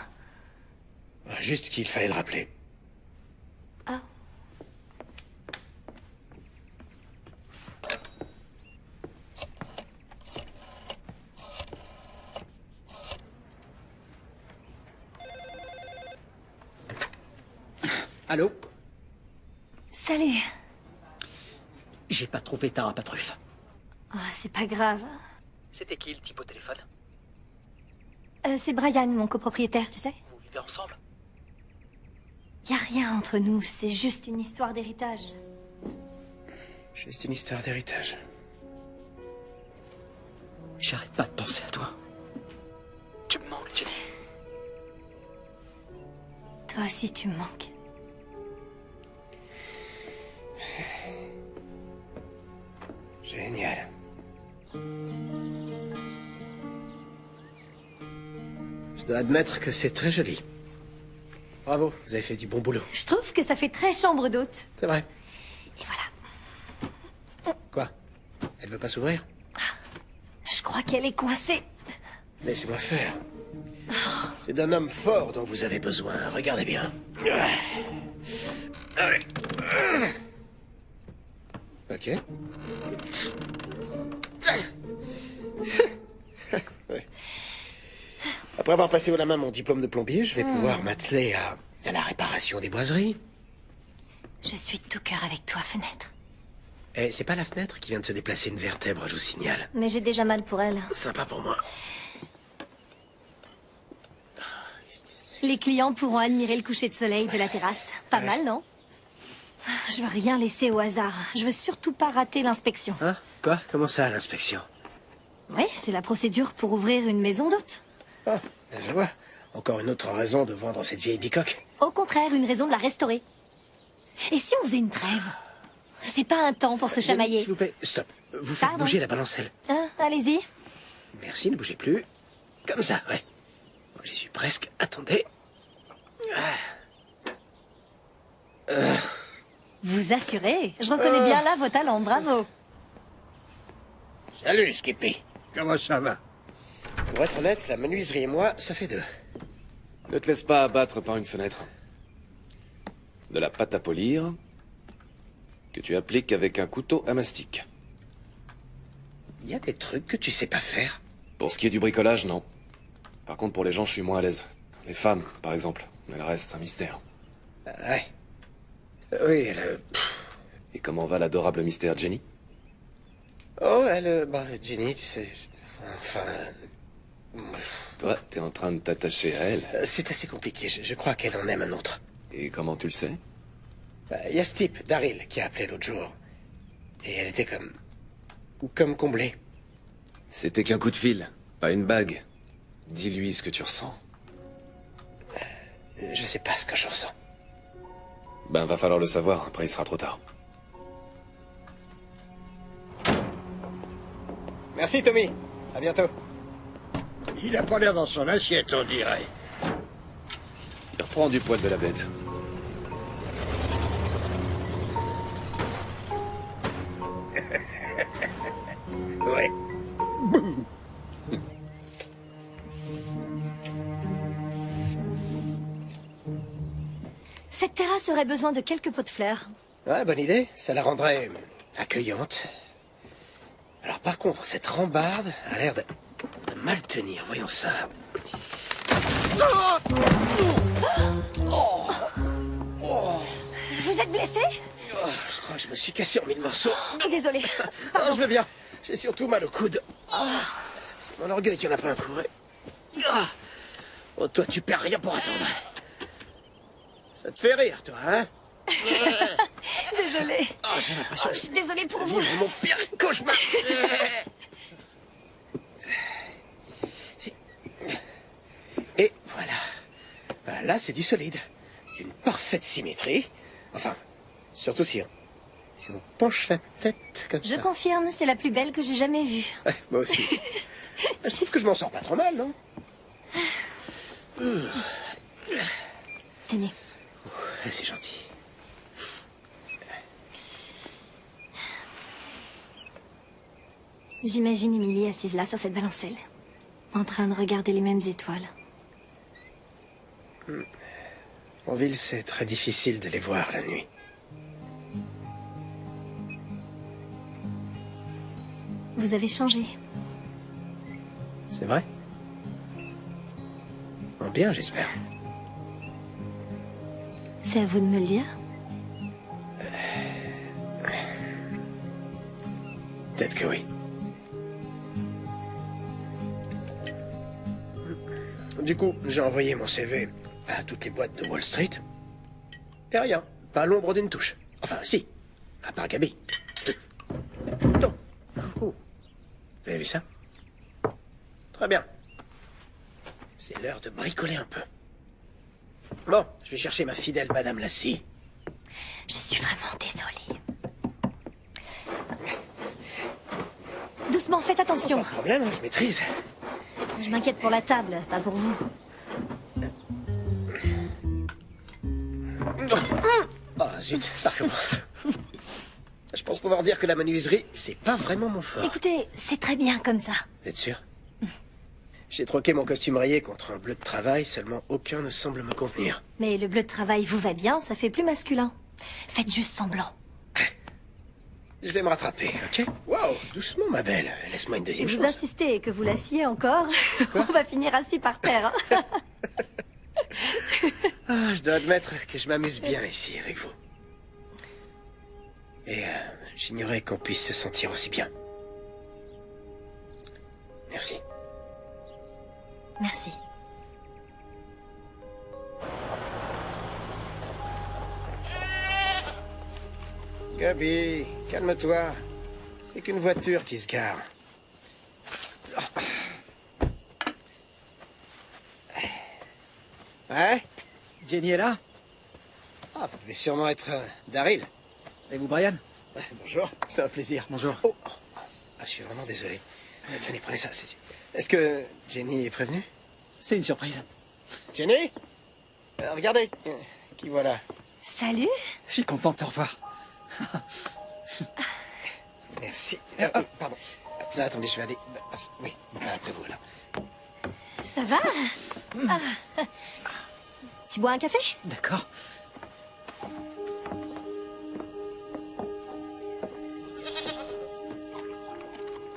Juste qu'il fallait le rappeler. Ah. Allô? Salut. J'ai pas trouvé ta râpe à truffe. Oh, c'est pas grave. C'était qui le type au téléphone? C'est Brian, mon copropriétaire, tu sais. Vous vivez ensemble? Y a rien entre nous, c'est juste une histoire d'héritage. Juste une histoire d'héritage. J'arrête pas de penser à toi. Toi aussi, tu me manques. Génial. Je dois admettre que c'est très joli. Bravo, vous avez fait du bon boulot. Je trouve que ça fait très chambre d'hôte. C'est vrai. Et voilà. Quoi? Elle veut pas s'ouvrir? Je crois qu'elle est coincée. Laissez-moi faire. C'est d'un homme fort dont vous avez besoin. Regardez bien. Allez. Ok. Ouais. Après avoir passé haut la main mon diplôme de plombier, je vais pouvoir m'atteler à la réparation des boiseries. Je suis de tout cœur avec toi, Fenêtre. Eh, c'est pas la fenêtre qui vient de se déplacer une vertèbre, je vous signale. Mais j'ai déjà mal pour elle. Sympa pour moi. Les clients pourront admirer le coucher de soleil de la terrasse. Pas mal, non? Je veux rien laisser au hasard. Je veux surtout pas rater l'inspection. Hein? Quoi? Comment ça, l'inspection? Oui, c'est la procédure pour ouvrir une maison d'hôte. Ah, je vois. Encore une autre raison de vendre cette vieille bicoque. Au contraire, une raison de la restaurer. Et si on faisait une trêve? C'est pas un temps pour se chamailler. S'il vous plaît, stop. Vous faites bouger la balancelle. Hein, allez-y. Merci, ne bougez plus. Comme ça, ouais. Bon, j'y suis presque. Attendez. Vous assurez. Je reconnais bien là vos talents, bravo. Salut, Skippy. Comment ça va? Pour être honnête, la menuiserie et moi, ça fait deux. Ne te laisse pas abattre par une fenêtre. De la pâte à polir que tu appliques avec un couteau à mastic. Il y a des trucs que tu sais pas faire. Pour ce qui est du bricolage, non. Par contre, pour les gens, je suis moins à l'aise. Les femmes, par exemple. Elles restent un mystère. Ouais. Oui, elle... Et comment va l'adorable mystère Jenny? Oh, elle... Bah, Jenny, tu sais... Enfin... Toi, t'es en train de t'attacher à elle. C'est assez compliqué. Je crois qu'elle en aime un autre. Et comment tu le sais? Il y a ce type, Daryl, qui a appelé l'autre jour. Et elle était comme comblée. C'était qu'un coup de fil, pas une bague. Dis-lui ce que tu ressens. Je sais pas ce que je ressens. Ben, va falloir le savoir, après il sera trop tard. Merci, Tommy. À bientôt. Il a pas l'air dans son assiette, on dirait. Il reprend du poil de la bête. Ouais. Cette terrasse aurait besoin de quelques pots de fleurs. Ouais, bonne idée. Ça la rendrait accueillante. Alors par contre, cette rambarde a l'air de mal tenir. Voyons ça. Vous êtes blessé? Je crois que je me suis cassé en mille morceaux. Désolée. Je vais bien. J'ai surtout mal au coude. C'est mon orgueil qui en a pas un coup. Ouais. Oh, toi, tu perds rien pour attendre. Ça te fait rire, toi, hein? Désolée. Oh, j'ai l'impression Je suis désolée pour vous. vivre mon pire cauchemar. Et voilà. Là, c'est du solide. Une parfaite symétrie. Enfin, surtout si on penche la tête comme Je ça. confirme, c'est la plus belle que j'ai jamais vue. Ouais, moi aussi. Je trouve que je m'en sors pas trop mal, non? Tenez. C'est gentil. J'imagine Émilie assise là sur cette balancelle, en train de regarder les mêmes étoiles. En ville, c'est très difficile de les voir la nuit. Vous avez changé. C'est vrai? En bien, j'espère. C'est à vous de me le dire. Peut-être que oui. Du coup, j'ai envoyé mon CV à toutes les boîtes de Wall Street. Et rien, pas l'ombre d'une touche. Enfin, si, à part Gabi. Non. Oh. Vous avez vu ça? Très bien. C'est l'heure de bricoler un peu. Bon, je vais chercher ma fidèle Madame Lassie. Je suis vraiment désolée. Doucement, faites attention. Pas de problème, je maîtrise. Je m'inquiète pour la table, pas pour vous. Oh zut, ça recommence. Je pense pouvoir dire que la menuiserie, c'est pas vraiment mon fort. Écoutez, c'est très bien comme ça. Vous êtes sûr? J'ai troqué mon costume rayé contre un bleu de travail, seulement aucun ne semble me convenir. Mais le bleu de travail vous va bien, ça fait plus masculin. Faites juste semblant. Je vais me rattraper, ok? Waouh, doucement ma belle, laisse-moi une deuxième Si vous chance. insistez et que vous l'assiez encore, on va finir assis par terre. Hein. Ah, je dois admettre que je m'amuse bien ici avec vous. Et j'ignorais qu'on puisse se sentir aussi bien. Merci. Merci. Gabi, calme-toi. C'est qu'une voiture qui se gare. Ouais? Jenny est là? Ah, vous devez sûrement être Daryl. Et vous, Brian? Ouais, bonjour, c'est un plaisir. Bonjour. Oh. Ah, je suis vraiment désolé. Tenez, prenez ça. Est-ce que Jenny est prévenue? C'est une surprise. Jenny? Regardez, qui voilà. Salut. Je suis content de te revoir. Merci. Pardon. Là, attendez, je vais aller... Oui, bon, après vous, alors. Ça va? Ah. Tu bois un café? D'accord.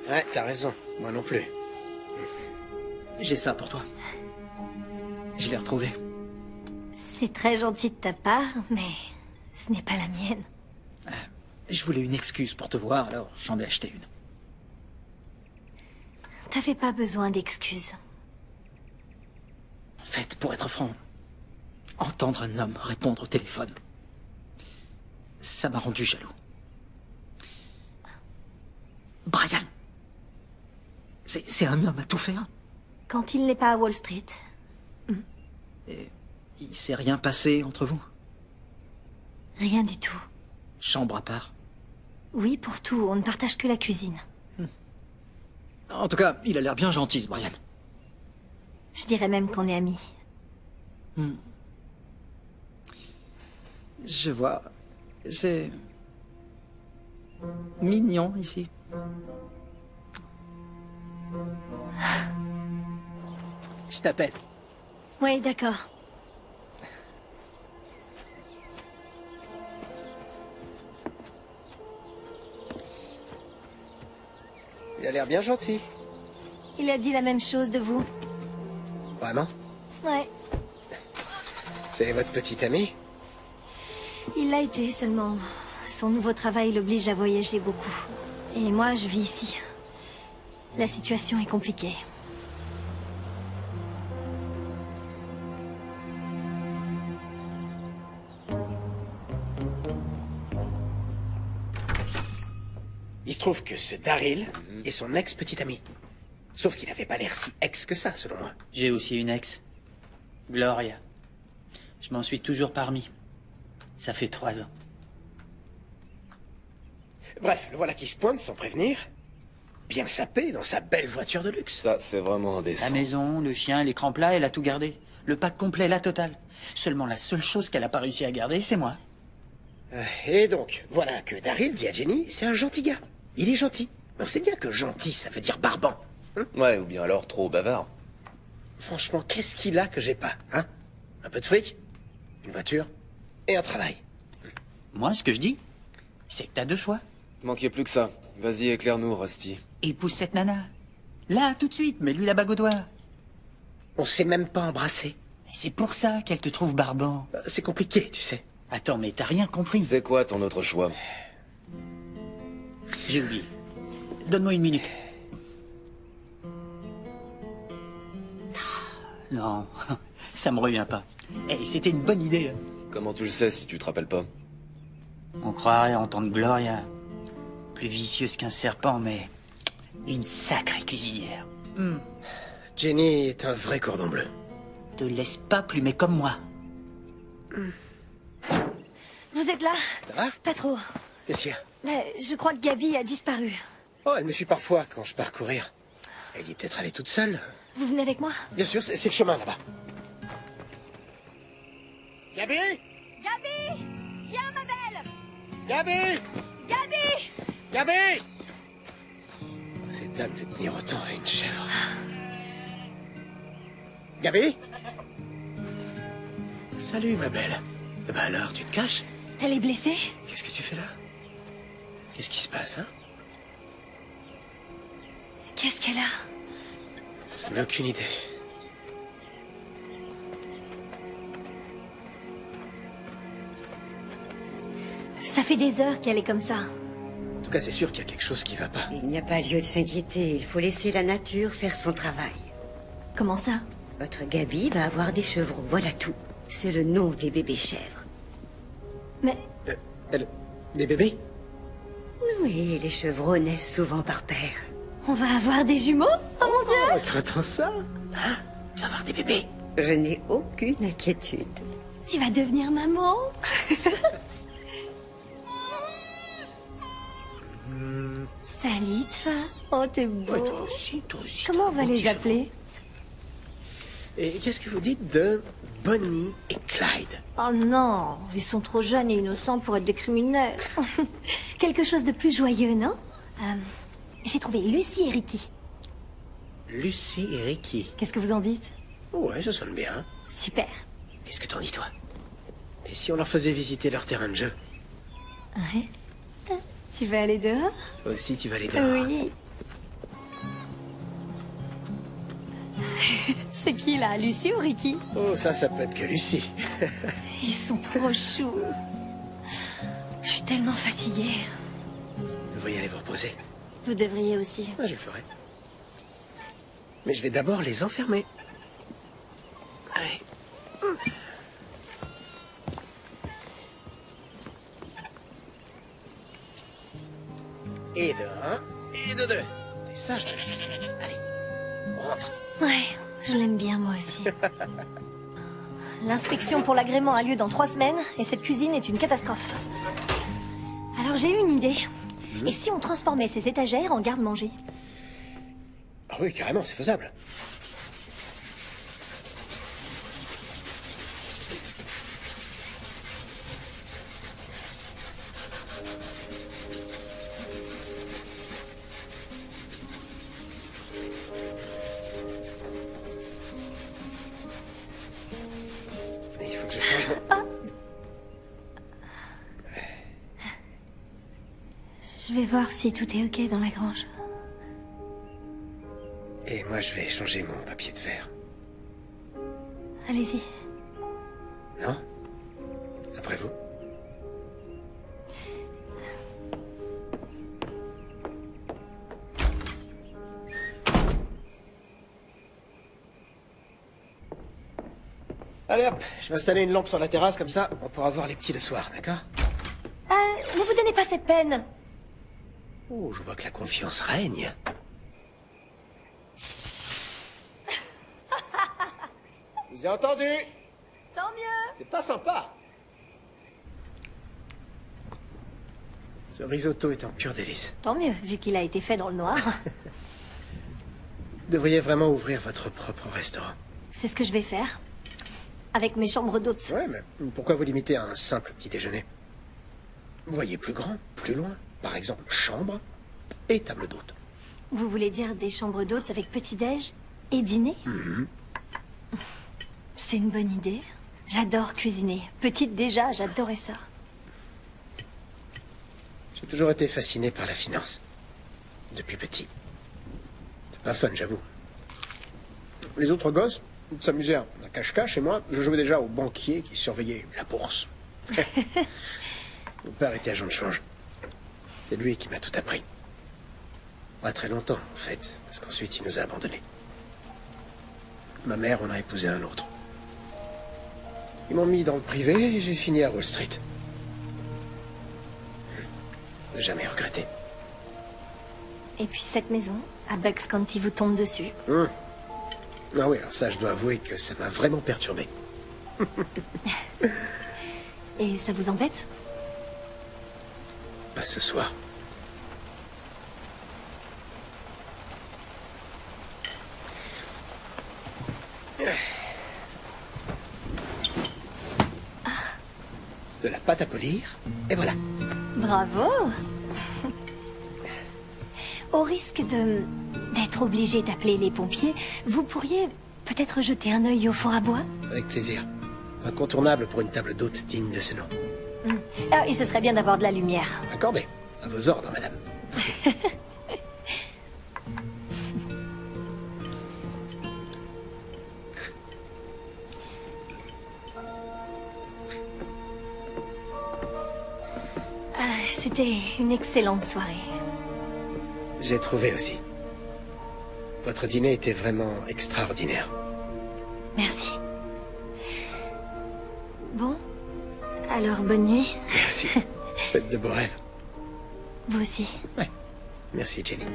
Ouais, t'as raison. Moi non plus. J'ai ça pour toi. Je l'ai retrouvé. C'est très gentil de ta part, mais ce n'est pas la mienne. Je voulais une excuse pour te voir, alors j'en ai acheté une. T'avais pas besoin d'excuses. En fait, pour être franc, entendre un homme répondre au téléphone, ça m'a rendu jaloux. Brian, c'est un homme à tout faire. Quand il n'est pas à Wall Street. Et il s'est rien passé entre vous? Rien du tout. Chambre à part? Oui, pour tout, on ne partage que la cuisine. En tout cas, il a l'air bien gentil, ce Brian. Je dirais même qu'on est amis. Je vois. C'est... mignon, ici. Je t'appelle. Oui, d'accord. Il a l'air bien gentil. Il a dit la même chose de vous. Vraiment? Ouais. C'est votre petit ami? Il l'a été seulement. Son nouveau travail l'oblige à voyager beaucoup. Et moi, je vis ici. La situation est compliquée. Il se trouve que ce Daryl est son ex-petit ami. Sauf qu'il n'avait pas l'air si ex que ça, selon moi. J'ai aussi une ex. Gloria. Je m'en suis toujours parmi. Ça fait 3 ans. Bref, le voilà qui se pointe sans prévenir. Bien sapé dans sa belle voiture de luxe. Ça, c'est vraiment indécent. La maison, le chien, l'écran plat, elle a tout gardé. Le pack complet, la totale. Seulement la seule chose qu'elle a pas réussi à garder, c'est moi. Et donc, voilà que Daryl dit à Jenny, c'est un gentil gars. Il est gentil. Mais on sait bien que gentil, ça veut dire barbant. Ouais, ou bien alors trop bavard. Franchement, qu'est-ce qu'il a que j'ai pas, hein? Un peu de fric, une voiture et un travail. Moi, ce que je dis, c'est que t'as 2 choix. Manquait plus que ça. Vas-y, éclaire-nous, Rusty. Épouse cette nana. Là, tout de suite, mets-lui la bague au doigt. On s'est même pas embrassé. C'est pour ça qu'elle te trouve barbant. C'est compliqué, tu sais. Attends, mais t'as rien compris. C'est quoi ton autre choix? J'ai oublié. Donne-moi 1 minute. Non, ça me revient pas. Eh, c'était une bonne idée. Hein. Comment tu le sais si tu te rappelles pas? On croirait entendre Gloria. Plus vicieuse qu'un serpent, mais une sacrée cuisinière. Jenny est un vrai cordon bleu. Te laisse pas plumer comme moi. Vous êtes là? Ça va? Pas trop. Qu'est-ce qu'il y a? Je crois que Gabi a disparu. Oh, elle me suit parfois quand je pars courir. Elle y est peut-être allée toute seule. Vous venez avec moi? Bien sûr, c'est le chemin là-bas. Gabi? Gabi! Viens, ma belle! Gabi! Gabi! Gabi! C'est dingue de tenir autant à une chèvre. Gabi? Salut, ma belle. Bah alors, tu te caches? Elle est blessée? Qu'est-ce que tu fais là? Qu'est-ce qui se passe, hein? Qu'est-ce qu'elle a? J'en ai aucune idée. Ça fait des heures qu'elle est comme ça. En tout cas, c'est sûr qu'il y a quelque chose qui va pas. Il n'y a pas lieu de s'inquiéter. Il faut laisser la nature faire son travail. Comment ça? Votre Gabi va avoir des chevreaux, voilà tout. C'est le nom des bébés chèvres. Mais... Des bébés? Oui, les chevreaux naissent souvent par paire. On va avoir des jumeaux? Oh mon Dieu! T'attends ça? Hein? Tu vas avoir des bébés? Je n'ai aucune inquiétude. Tu vas devenir maman? Salut, toi. Oh, t'es beau. Ouais, toi aussi, toi aussi. Comment on va les appeler? Et qu'est-ce que vous dites de Bonnie et Clyde? Oh non, ils sont trop jeunes et innocents pour être des criminels. Quelque chose de plus joyeux, non? J'ai trouvé Lucie et Ricky. Lucie et Ricky. Qu'est-ce que vous en dites? Ouais, ça sonne bien. Super. Qu'est-ce que t'en dis, toi? Et si on leur faisait visiter leur terrain de jeu? Ouais. Tu vas aller dehors? Toi aussi, tu vas aller dehors. Oui. C'est qui, là? Lucie ou Ricky? Oh, ça peut être que Lucie. Ils sont trop choux. Je suis tellement fatiguée. Vous devriez aller vous reposer. Vous devriez aussi. Ouais, je le ferai. Mais je vais d'abord les enfermer. Allez. Et de un, et de deux. T'es sage, ma Lucie. Allez, on rentre. Ouais, je l'aime bien, moi aussi. L'inspection pour l'agrément a lieu dans 3 semaines, et cette cuisine est une catastrophe. Alors j'ai eu une idée. Et si on transformait ces étagères en garde-manger? Ah oui, carrément, c'est faisable. Il faut que je change mon... Je vais voir si tout est ok dans la grange. Et moi, je vais changer mon papier de verre. Allez-y. Non? Après vous? Allez hop, je vais installer une lampe sur la terrasse, comme ça, on pourra voir les petits le soir, d'accord? Ne vous donnez pas cette peine. Oh, je vois que la confiance règne. Je vous ai entendu. Tant mieux. C'est pas sympa. Ce risotto est un pur délice. Tant mieux, vu qu'il a été fait dans le noir. Vous devriez vraiment ouvrir votre propre restaurant. C'est ce que je vais faire. Avec mes chambres d'hôtes. Ouais, mais pourquoi vous limiter à un simple petit déjeuner? Vous voyez plus grand, plus loin. Par exemple, chambre et table d'hôte. Vous voulez dire des chambres d'hôtes avec petit-déj et dîner? C'est une bonne idée. J'adore cuisiner. Petite déjà, j'adorais ça. J'ai toujours été fasciné par la finance. Depuis petit. C'est pas fun, j'avoue. Les autres gosses s'amusaient à cache-cache et moi, je jouais déjà au banquier qui surveillait la bourse. Mon père était agent de change. C'est lui qui m'a tout appris. Pas très longtemps, en fait, parce qu'ensuite il nous a abandonnés. Ma mère en a épousé un autre. Ils m'ont mis dans le privé et j'ai fini à Wall Street. Jamais regretté. Et puis cette maison, à Bucks County, vous tombe dessus. Ah oui, alors ça, je dois avouer que ça m'a vraiment perturbé. Et ça vous embête? Pas ce soir. De la pâte à polir, et voilà. Bravo! Au risque d'être obligé d'appeler les pompiers, vous pourriez peut-être jeter un œil au four à bois? Avec plaisir. Incontournable pour une table d'hôte digne de ce nom. Ah, et ce serait bien d'avoir de la lumière. Accordé. À vos ordres, madame. C'était une excellente soirée. J'ai trouvé aussi. Votre dîner était vraiment extraordinaire. Merci. Bon, alors bonne nuit. Merci. Faites de beaux rêves. Vous aussi. Ouais. Merci, Jenny.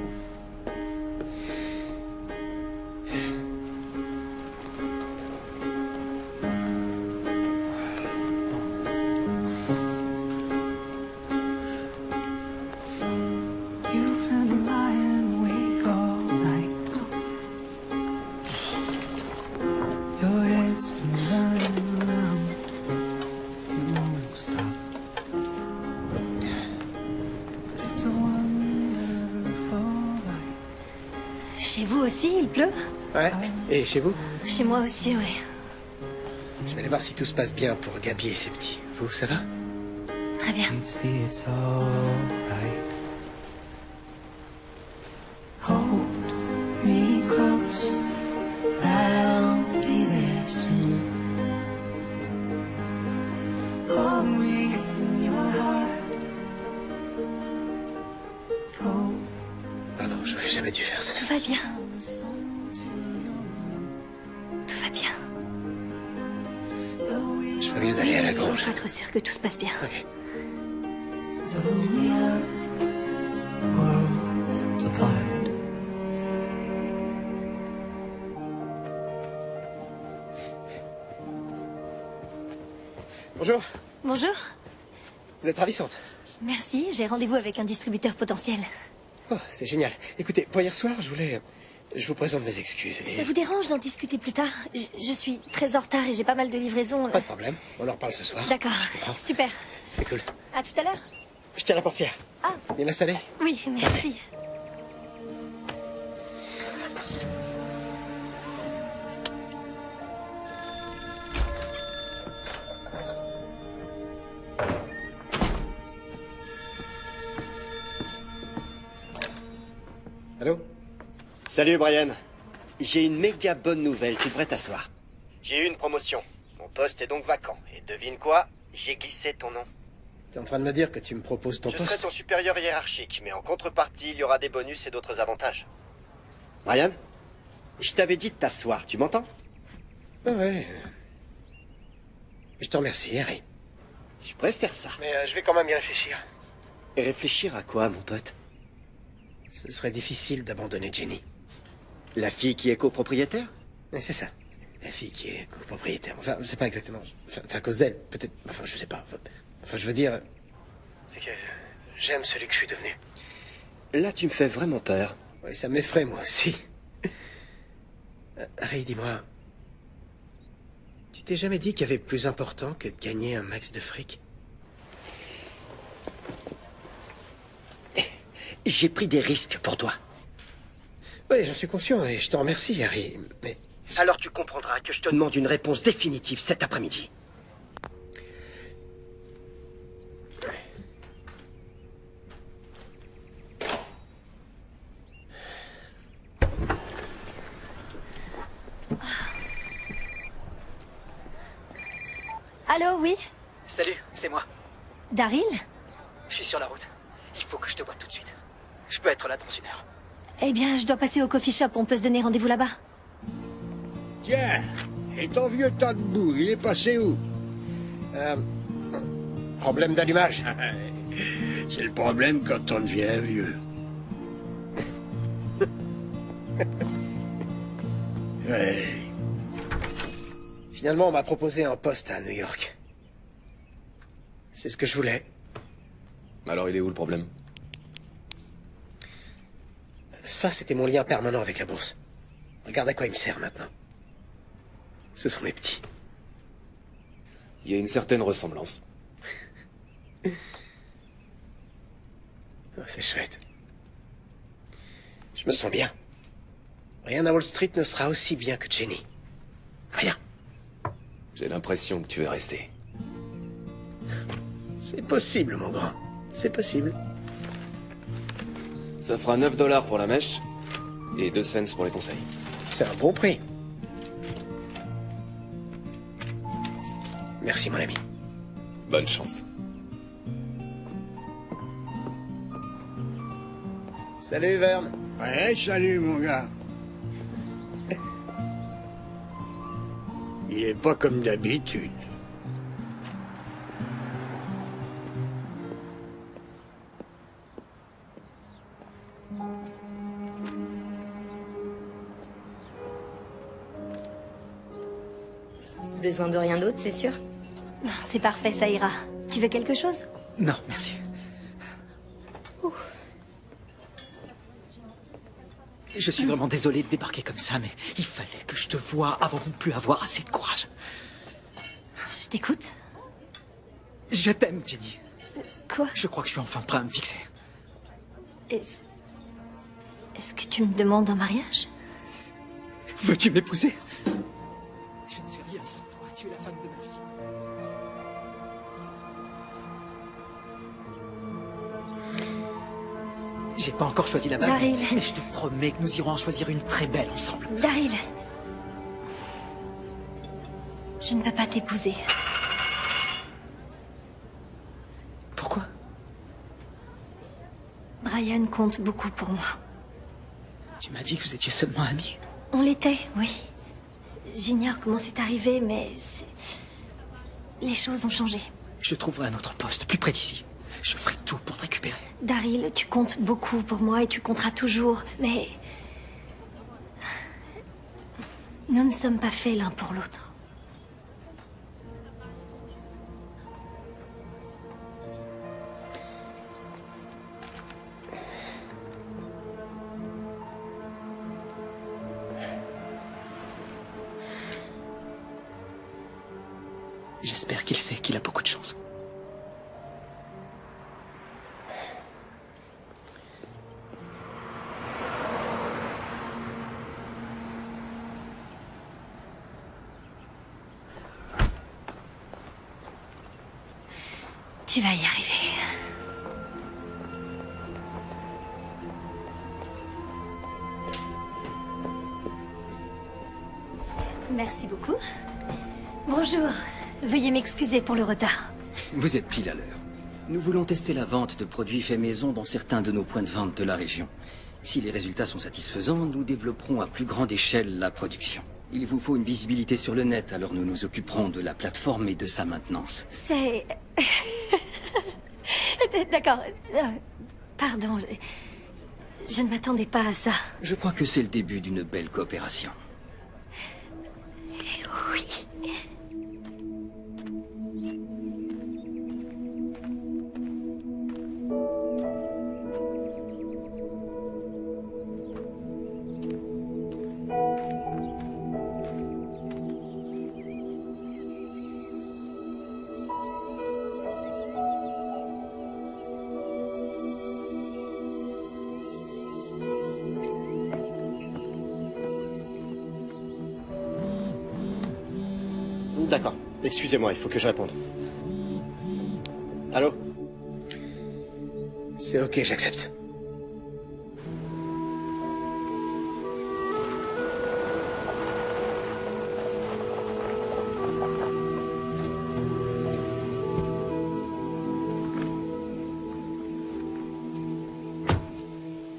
Chez vous aussi, il pleut? Ouais. Et chez vous? Chez moi aussi, oui. Je vais aller voir si tout se passe bien pour Gabi et ses petits. Vous, ça va? Très bien. Pardon, j'aurais jamais dû faire ça. Tout va bien. Tout va bien. Je ferais mieux d'aller à la Il grange. faut être sûr que tout se passe bien. Ok. Bonjour. Bonjour. Vous êtes ravissante. Merci, j'ai rendez-vous avec un distributeur potentiel. Oh, c'est génial. Écoutez, pour hier soir, je vous présente mes excuses. Ça vous dérange d'en discuter plus tard? Je suis très en retard et j'ai pas mal de livraisons. Pas de problème. On en reparle ce soir. D'accord, super. C'est cool. À tout à l'heure. Je tiens la portière. Ah. Bien installée? Oui, merci. Allô? Salut Brian. J'ai une méga bonne nouvelle, tu devrais t'asseoir. J'ai eu une promotion. Mon poste est donc vacant. Et devine quoi? J'ai glissé ton nom. T'es en train de me dire que tu me proposes ton Je poste? serai ton supérieur hiérarchique, mais en contrepartie, il y aura des bonus et d'autres avantages. Brian? Je t'avais dit de t'asseoir, tu m'entends? Ouais. Je te remercie, Harry. Je préfère ça. Mais je vais quand même y réfléchir. Et réfléchir à quoi, mon pote? Ce serait difficile d'abandonner Jenny. La fille qui est copropriétaire? Mais c'est ça. La fille qui est copropriétaire. Enfin, c'est pas exactement. Enfin, c'est à cause d'elle, peut-être. Enfin, je sais pas. Enfin, je veux dire. C'est que j'aime celui que je suis devenu. Là, tu me fais vraiment peur. Oui, ça m'effraie, moi aussi. Harry, dis-moi. Tu t'es jamais dit qu'il y avait plus important que de gagner un max de fric? J'ai pris des risques pour toi. Oui, j'en suis conscient et je t'en remercie, Harry, mais... Alors tu comprendras que je te demande une réponse définitive cet après-midi. Allô, oui? Salut, c'est moi. Daryl? Je suis sur la route. Il faut que je te voie tout de suite. Je peux être là dans 1 heure. Eh bien, je dois passer au coffee shop. On peut se donner rendez-vous là-bas. Tiens, et ton vieux tas de boue, il est passé où? Problème d'allumage. C'est le problème quand on devient vieux. Ouais. Finalement, on m'a proposé un poste à New York. C'est ce que je voulais. Alors il est où le problème? Ça, c'était mon lien permanent avec la bourse. Regarde à quoi il me sert maintenant. Ce sont mes petits. Il y a une certaine ressemblance. Oh, c'est chouette. Je me sens bien. Rien à Wall Street ne sera aussi bien que Jenny. Rien. J'ai l'impression que tu es resté. C'est possible, mon grand. C'est possible. Ça fera 9 $ pour la mèche et 2 cents pour les conseils. C'est un bon prix. Merci, mon ami. Bonne chance. Salut, Verne. Ouais, salut, mon gars. Il est pas comme d'habitude. Besoin de rien d'autre, c'est sûr? C'est parfait, ça ira. Tu veux quelque chose? Non, merci. Je suis vraiment désolé de débarquer comme ça, mais il fallait que je te voie avant de ne plus avoir assez de courage. Je t'écoute. Je t'aime, Jenny. Quoi? Je crois que je suis enfin prêt à me fixer. Est-ce que tu me demandes en mariage? Veux-tu m'épouser? Je ne suis rien sans toi, tu es la femme de ma vie. J'ai pas encore choisi la bague, Daryl. mais je te promets que nous irons en choisir une très belle ensemble. Daryl. Je ne peux pas t'épouser. Pourquoi? Brian compte beaucoup pour moi. Tu m'as dit que vous étiez seulement amis. On l'était, oui. J'ignore comment c'est arrivé, mais les choses ont changé. Je trouverai un autre poste, plus près d'ici. Je ferai tout pour te récupérer. Daryl, tu comptes beaucoup pour moi et tu compteras toujours, mais... nous ne sommes pas faits l'un pour l'autre. J'espère qu'il sait qu'il a beaucoup de chance. Tu vas y arriver. Merci beaucoup. Bonjour. Veuillez m'excuser pour le retard. Vous êtes pile à l'heure. Nous voulons tester la vente de produits faits maison dans certains de nos points de vente de la région. Si les résultats sont satisfaisants, nous développerons à plus grande échelle la production. Il vous faut une visibilité sur le net, alors nous nous occuperons de la plateforme et de sa maintenance. C'est... D'accord. Pardon, je ne m'attendais pas à ça. Je crois que c'est le début d'une belle coopération. Oui. D'accord. Excusez-moi, il faut que je réponde. Allô? C'est ok, j'accepte.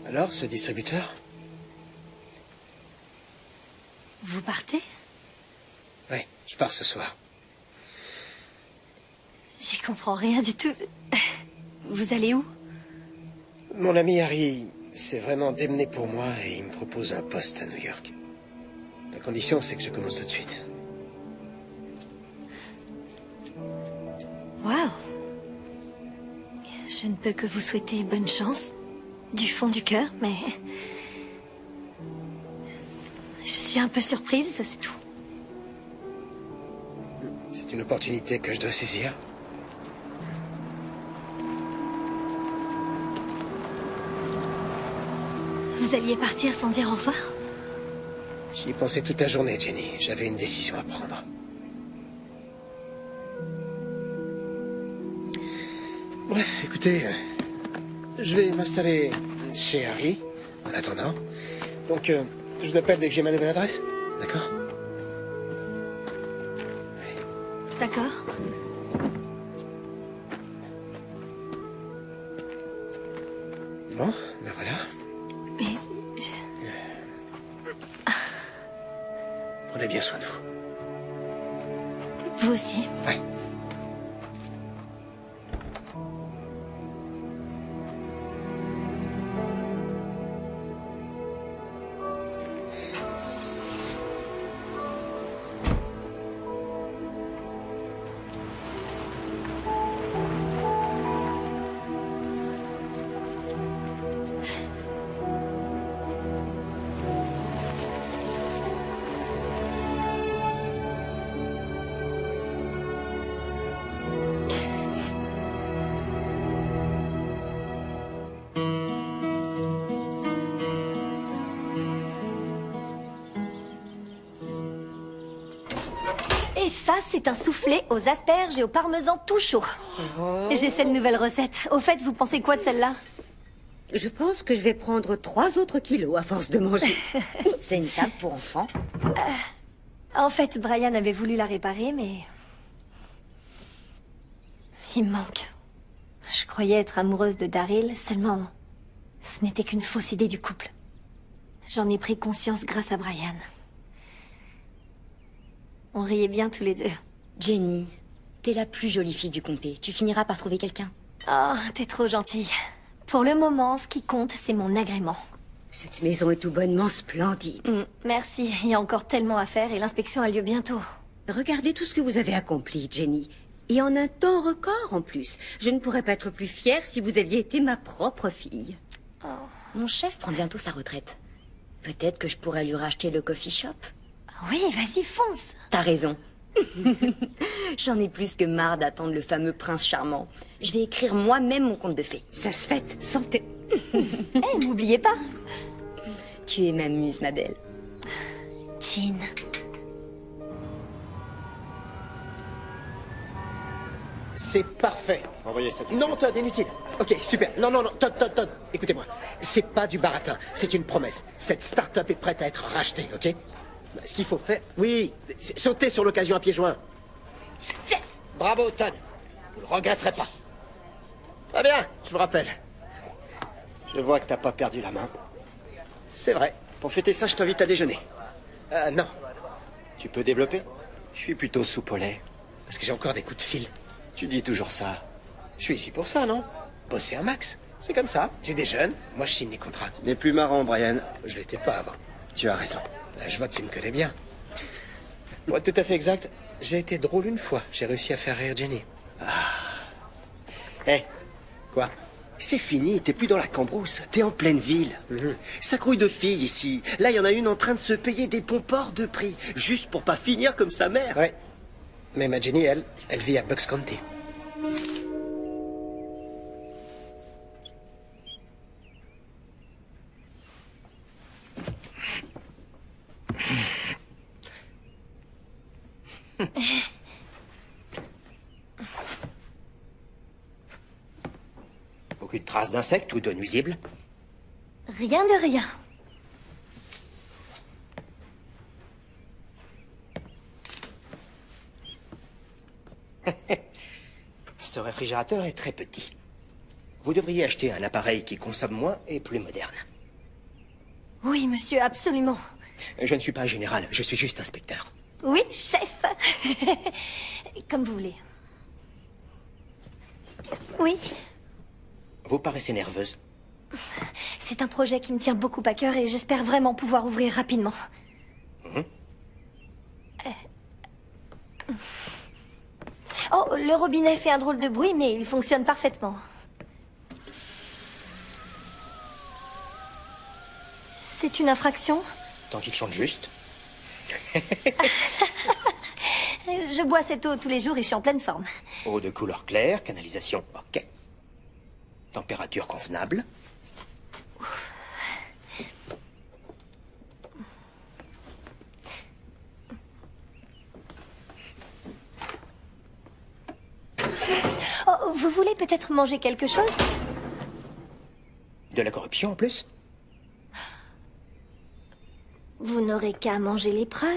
Alors, ce distributeur? Vous partez? Oui, je pars ce soir. J'y comprends rien du tout. Vous allez où? Mon ami Harry s'est vraiment démené pour moi et il me propose un poste à New York. La condition, c'est que je commence tout de suite. Waouh! Je ne peux que vous souhaiter bonne chance, du fond du cœur, mais... Je suis un peu surprise, c'est tout. C'est une opportunité que je dois saisir. Vous alliez partir sans dire au revoir? J'y ai pensé toute la journée, Jenny. J'avais une décision à prendre. Bref, écoutez, je vais m'installer chez Harry, en attendant. Donc, je vous appelle dès que j'ai ma nouvelle adresse, d'accord? D'accord. Bon, ben voilà. Mais... Prenez bien soin de vous. Vous aussi. Ouais. Et ça, c'est un soufflé aux asperges et au parmesan tout chaud. J'ai cette nouvelle recette. Au fait, vous pensez quoi de celle-là? Je pense que je vais prendre 3 autres kilos à force de manger. C'est une table pour enfants. En fait, Brian avait voulu la réparer, mais... il me manque. Je croyais être amoureuse de Daryl, seulement... ce n'était qu'une fausse idée du couple. J'en ai pris conscience grâce à Brian. On riait bien tous les deux. Jenny, t'es la plus jolie fille du comté. Tu finiras par trouver quelqu'un. Oh, t'es trop gentille. Pour le moment, ce qui compte, c'est mon agrément. Cette maison est tout bonnement splendide. Merci, il y a encore tellement à faire et l'inspection a lieu bientôt. Regardez tout ce que vous avez accompli, Jenny. Et en un temps record, en plus. Je ne pourrais pas être plus fière si vous aviez été ma propre fille. Oh. Mon chef prend bientôt sa retraite. Peut-être que je pourrais lui racheter le coffee shop. Oui, vas-y, fonce. T'as raison. J'en ai plus que marre d'attendre le fameux prince charmant. Je vais écrire moi-même mon conte de fées. Ça se fait, santé. Eh, n'oubliez pas. Tu es ma muse, ma belle. Jean. C'est parfait. Envoyez ça tout de Non, suite. Todd, inutile. Ok, super. Non, non, non, Todd, écoutez-moi. C'est pas du baratin, c'est une promesse. Cette start-up est prête à être rachetée, ok? Ce qu'il faut faire... Oui, sauter sur l'occasion à pieds joints. Yes! Bravo, Todd. Vous le regretterez pas. Très bien, je vous rappelle. Je vois que t'as pas perdu la main. C'est vrai. Pour fêter ça, je t'invite à déjeuner. Non. Tu peux développer? Je suis plutôt soupe au lait. Parce que j'ai encore des coups de fil. Tu dis toujours ça. Je suis ici pour ça, non? Bosser un max. C'est comme ça. Tu déjeunes, moi je signe les contrats. N'est plus marrant, Brian. Je l'étais pas avant. Tu as raison. Je vois que tu me connais bien. Pour être tout à fait exact, j'ai été drôle une fois. J'ai réussi à faire rire Jenny. Hé. Quoi? C'est fini, t'es plus dans la cambrousse, t'es en pleine ville. Ça grouille de filles ici. Là, il y en a une en train de se payer des pompes hors de prix, juste pour pas finir comme sa mère. Ouais. Mais ma Jenny, elle vit à Bucks County. Aucune trace d'insectes ou de nuisibles? Rien de rien. Ce réfrigérateur est très petit. Vous devriez acheter un appareil qui consomme moins et plus moderne. Oui, monsieur, absolument. Je ne suis pas général, je suis juste inspecteur. Oui, chef. Comme vous voulez. Oui. Vous paraissez nerveuse. C'est un projet qui me tient beaucoup à cœur et j'espère vraiment pouvoir ouvrir rapidement. Oh, le robinet fait un drôle de bruit, mais il fonctionne parfaitement. C'est une infraction? Tant qu'il chante juste. Je bois cette eau tous les jours et je suis en pleine forme. Eau de couleur claire, canalisation, ok. Température convenable. Oh, vous voulez peut-être manger quelque chose? De la corruption en plus? Vous n'aurez qu'à manger les preuves.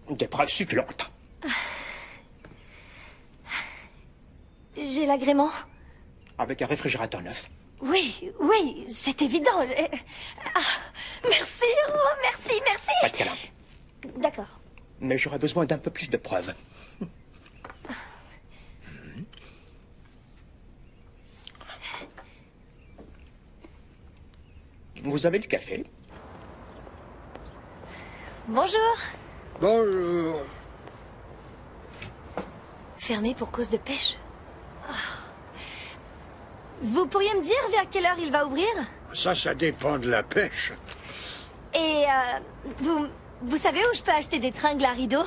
Des preuves succulentes. J'ai l'agrément. Avec un réfrigérateur neuf. Oui, oui, c'est évident. Ah, merci, oh, merci, merci. Pas de câlin. D'accord. Mais j'aurais besoin d'un peu plus de preuves. Vous avez du café? Bonjour. Bonjour. Fermé pour cause de pêche. Ah. Vous pourriez me dire vers quelle heure il va ouvrir? Ça dépend de la pêche. Et vous savez où je peux acheter des tringles à rideaux?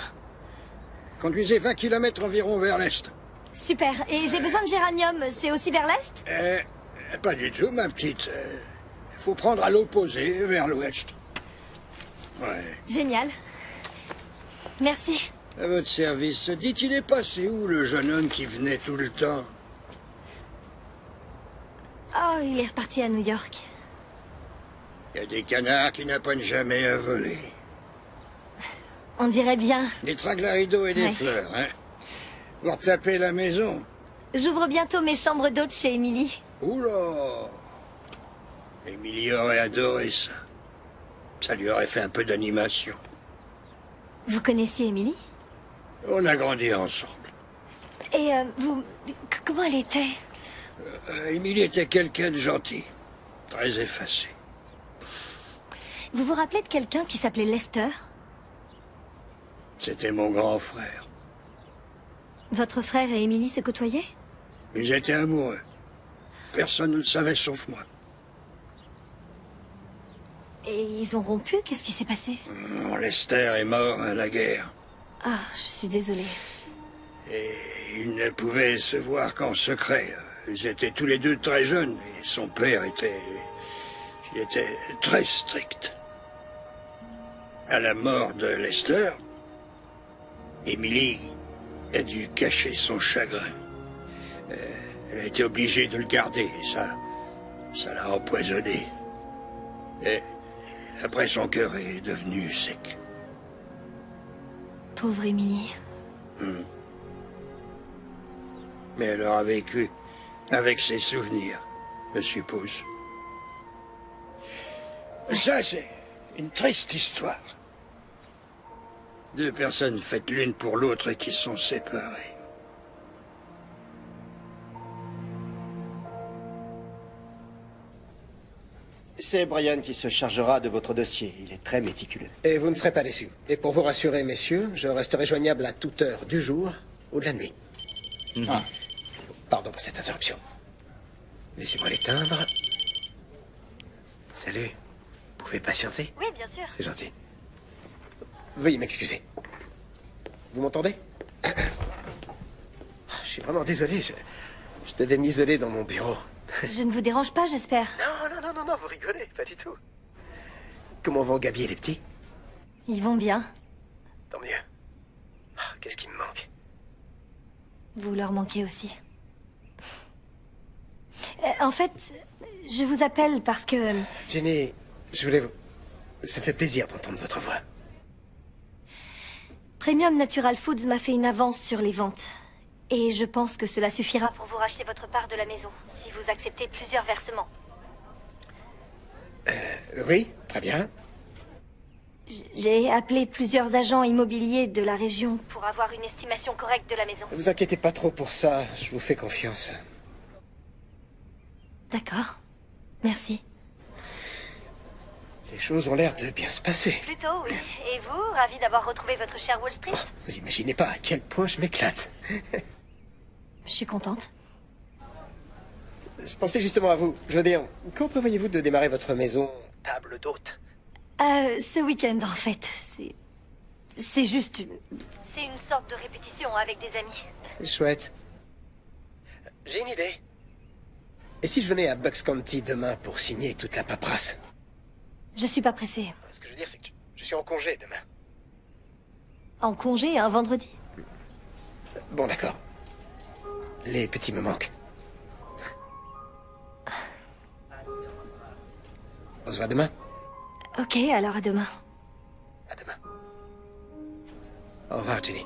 Conduisez 20 km environ vers l'est. Super. Et j'ai besoin de géranium. C'est aussi vers l'est? Pas du tout, ma petite. Il faut prendre à l'opposé, vers l'ouest. Ouais. Génial. Merci. À votre service. Dites, il est passé où, le jeune homme qui venait tout le temps? Oh, il est reparti à New York. Il y a des canards qui n'apprennent jamais à voler. On dirait bien. Des tringles à rideaux et des Ouais. fleurs, hein? Vous retapez la maison? J'ouvre bientôt mes chambres d'hôtes chez Emily. Oula! Émilie aurait adoré ça. Ça lui aurait fait un peu d'animation. Vous connaissiez Emily? On a grandi ensemble. Et comment elle était? Émilie était quelqu'un de gentil. Très effacé. Vous vous rappelez de quelqu'un qui s'appelait Lester? C'était mon grand frère. Votre frère et Emily se côtoyaient? Ils étaient amoureux. Personne ne le savait sauf moi. Et ils ont rompu? Qu'est-ce qui s'est passé? Lester est mort à la guerre. Ah, je suis désolée. Et ils ne pouvaient se voir qu'en secret. Ils étaient tous les deux très jeunes. Et son père était... Il était très strict. À la mort de Lester, Emily a dû cacher son chagrin. Elle a été obligée de le garder, et ça l'a empoisonné. Et après, son cœur est devenu sec. Pauvre Emily. Mais elle aura vécu avec ses souvenirs, je suppose. Ça, c'est une triste histoire. Deux personnes faites l'une pour l'autre et qui sont séparées. C'est Brian qui se chargera de votre dossier. Il est très méticuleux. Et vous ne serez pas déçus. Et pour vous rassurer, messieurs, je resterai joignable à toute heure du jour ou de la nuit. Ah. Pardon pour cette interruption. Laissez-moi l'éteindre. Salut. Vous pouvez patienter? Oui, bien sûr. C'est gentil. Veuillez m'excuser. Vous m'entendez? Je suis vraiment désolé. Je devais m'isoler dans mon bureau. Je ne vous dérange pas, j'espère. Non, vous rigolez, pas du tout. Comment vont Gabi et les petits? Ils vont bien. Tant mieux. Qu'est-ce qui me manque? Vous leur manquez aussi. En fait, je vous appelle parce que... Jenny, je voulais vous... Ça fait plaisir d'entendre votre voix. Premium Natural Foods m'a fait une avance sur les ventes. Et je pense que cela suffira pour vous racheter votre part de la maison, si vous acceptez plusieurs versements. Oui, très bien. J'ai appelé plusieurs agents immobiliers de la région pour avoir une estimation correcte de la maison. Ne vous inquiétez pas trop pour ça, je vous fais confiance. D'accord. Merci. Les choses ont l'air de bien se passer. Plutôt, oui. Et vous, ravi d'avoir retrouvé votre cher Wall Street? Vous imaginez pas à quel point je m'éclate. Je suis contente. Je pensais justement à vous. Je veux dire, quand prévoyez-vous de démarrer votre maison table d'hôte? Ce week-end, en fait. C'est juste C'est une sorte de répétition avec des amis. C'est chouette. J'ai une idée. Et si je venais à Bucks County demain pour signer toute la paperasse? Je suis pas pressée. Ce que je veux dire, c'est que je suis en congé demain. En congé, un vendredi? Bon, d'accord. Les petits me manquent. On se voit demain? Ok, alors à demain. À demain. Au revoir, Jenny.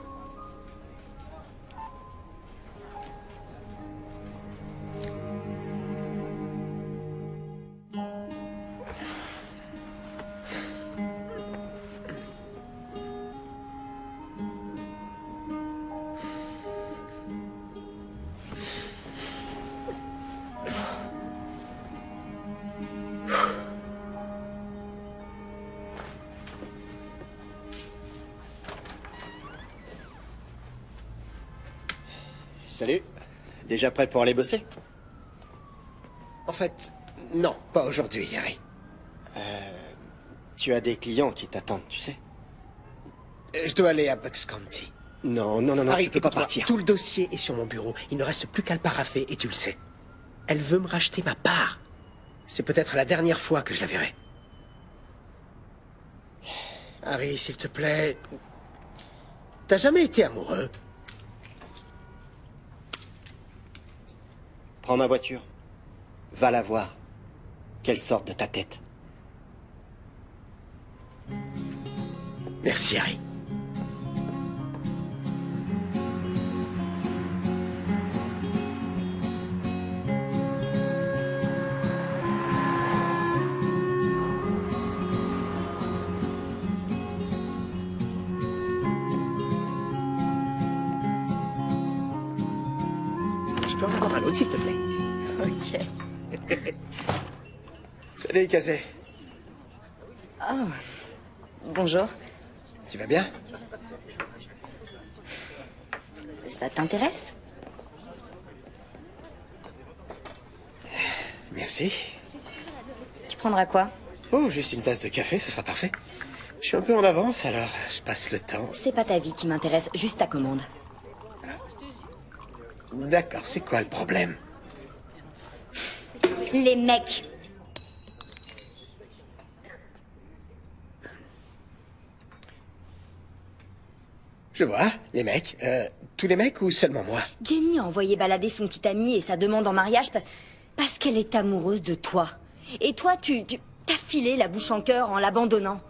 Salut. Déjà prêt pour aller bosser? En fait, non, pas aujourd'hui, Harry. Tu as des clients qui t'attendent, tu sais. Je dois aller à Bucks County. Non, Harry, tu peux pas écoute-moi, partir. Tout le dossier est sur mon bureau. Il ne reste plus qu'à le paraffer et tu le sais. Elle veut me racheter ma part. C'est peut-être la dernière fois que je la verrai. Harry, s'il te plaît... T'as jamais été amoureux? Prends ma voiture. Va la voir. Qu'elle sorte de ta tête. Merci, Harry. Je peux en avoir un autre, s'il te plaît? Ok. Salut, Kazé. Oh. Bonjour. Tu vas bien? Ça t'intéresse? Merci. Tu prendras quoi? Oh, juste une tasse de café, ce sera parfait. Je suis un peu en avance, alors je passe le temps. C'est pas ta vie qui m'intéresse, juste ta commande. D'accord, c'est quoi le problème? Les mecs. Je vois, les mecs. Tous les mecs ou seulement moi? Jenny a envoyé balader son petit ami et sa demande en mariage parce qu'elle est amoureuse de toi. Et toi, tu t'as filé la bouche en cœur en l'abandonnant.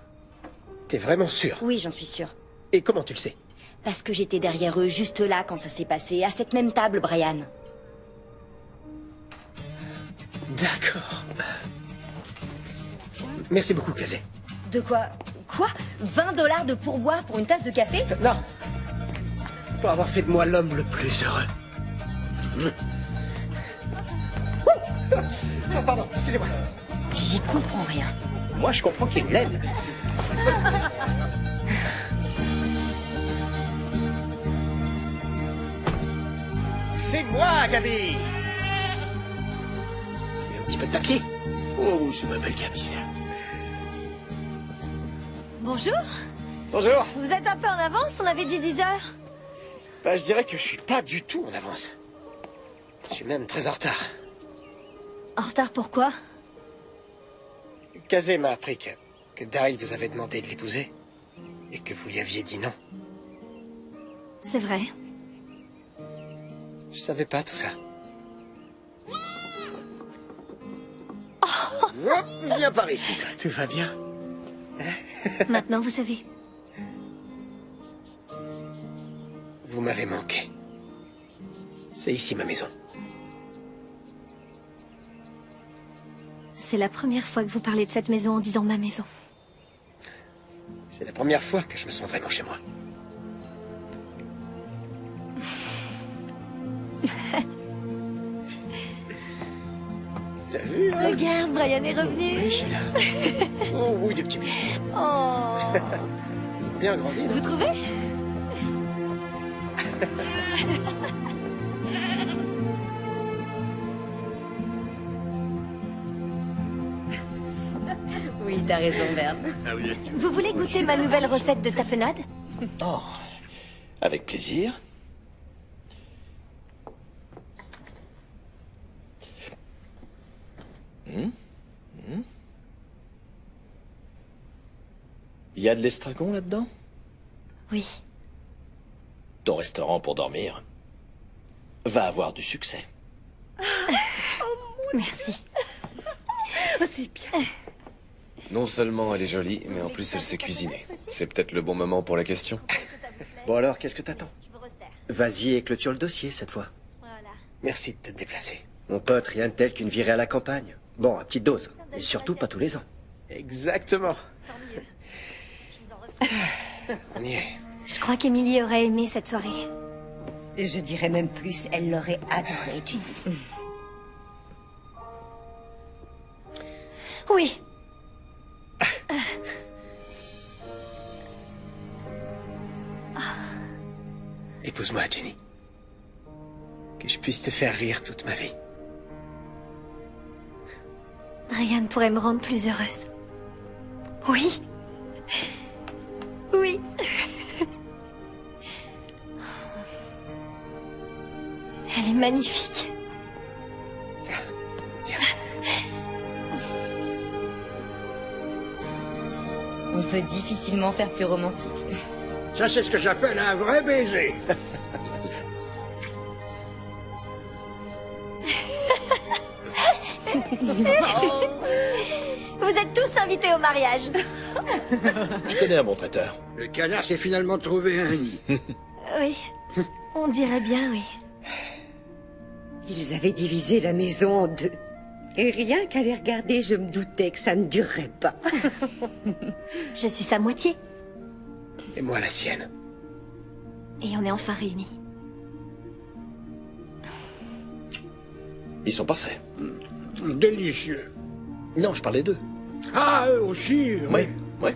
T'es vraiment sûr? Oui, j'en suis sûre. Et comment tu le sais? Parce que j'étais derrière eux, juste là, quand ça s'est passé, à cette même table, Brian. D'accord. Merci beaucoup, Kazé. De quoi? Quoi? 20 $ de pourboire pour une tasse de café? Non. Pour avoir fait de moi l'homme le plus heureux. Oh, pardon, excusez-moi. J'y comprends rien. Moi, je comprends qu'il l'aime. C'est moi, Gabi. Et un petit peu de papier. Oh, c'est ma belle Gabi, ça. Bonjour. Bonjour. Vous êtes un peu en avance, on avait dit 10 heures. Bah, je dirais que je suis pas du tout en avance. Je suis même très en retard. En retard pourquoi? Kazé m'a appris que Daryl vous avait demandé de l'épouser et que vous lui aviez dit non. C'est vrai. Je savais pas tout ça. Hop, viens par ici, toi. Tout va bien? Maintenant, vous savez. Vous m'avez manqué. C'est ici ma maison. C'est la première fois que vous parlez de cette maison en disant ma maison. C'est la première fois que je me sens vraiment chez moi. T'as vu, hein? Regarde, Brian est revenu. Oui, je suis là. Oh oui, des petits bijoux. Oh. Ils ont bien grandi, non? Vous trouvez? Oui, t'as raison, Verne. Ah oui. Vous voulez goûter ma nouvelle recette de tapenade? Oh, avec plaisir. Il y a de l'estragon là-dedans? Oui. Ton restaurant pour dormir va avoir du succès. Merci. Oh, c'est bien. Non seulement elle est jolie, mais en plus elle sait cuisiner. C'est peut-être le bon moment pour la question. Bon alors, qu'est-ce que t'attends? Vas-y et clôture le dossier cette fois. Merci de te déplacer. Mon pote, rien de tel qu'une virée à la campagne. Bon, à petite dose. Et surtout pas tous les ans. Exactement. On y est. Je crois qu'Émilie aurait aimé cette soirée. Je dirais même plus, elle l'aurait adoré, Ginny. Oui. Épouse-moi, Ginny. Que je puisse te faire rire toute ma vie. Rien ne pourrait me rendre plus heureuse. Oui. Oui. Elle est magnifique. On peut difficilement faire plus romantique. Ça, c'est ce que j'appelle un vrai baiser. Vous êtes tous invités au mariage. Je connais un bon traiteur. Le canard s'est finalement trouvé un nid. Oui. On dirait bien, oui. Ils avaient divisé la maison en deux. Et rien qu'à les regarder, je me doutais que ça ne durerait pas. Je suis sa moitié. Et moi la sienne. Et on est enfin réunis. Ils sont parfaits. Délicieux. Non, je parlais d'eux. Ah, eux aussi. Oui, oui.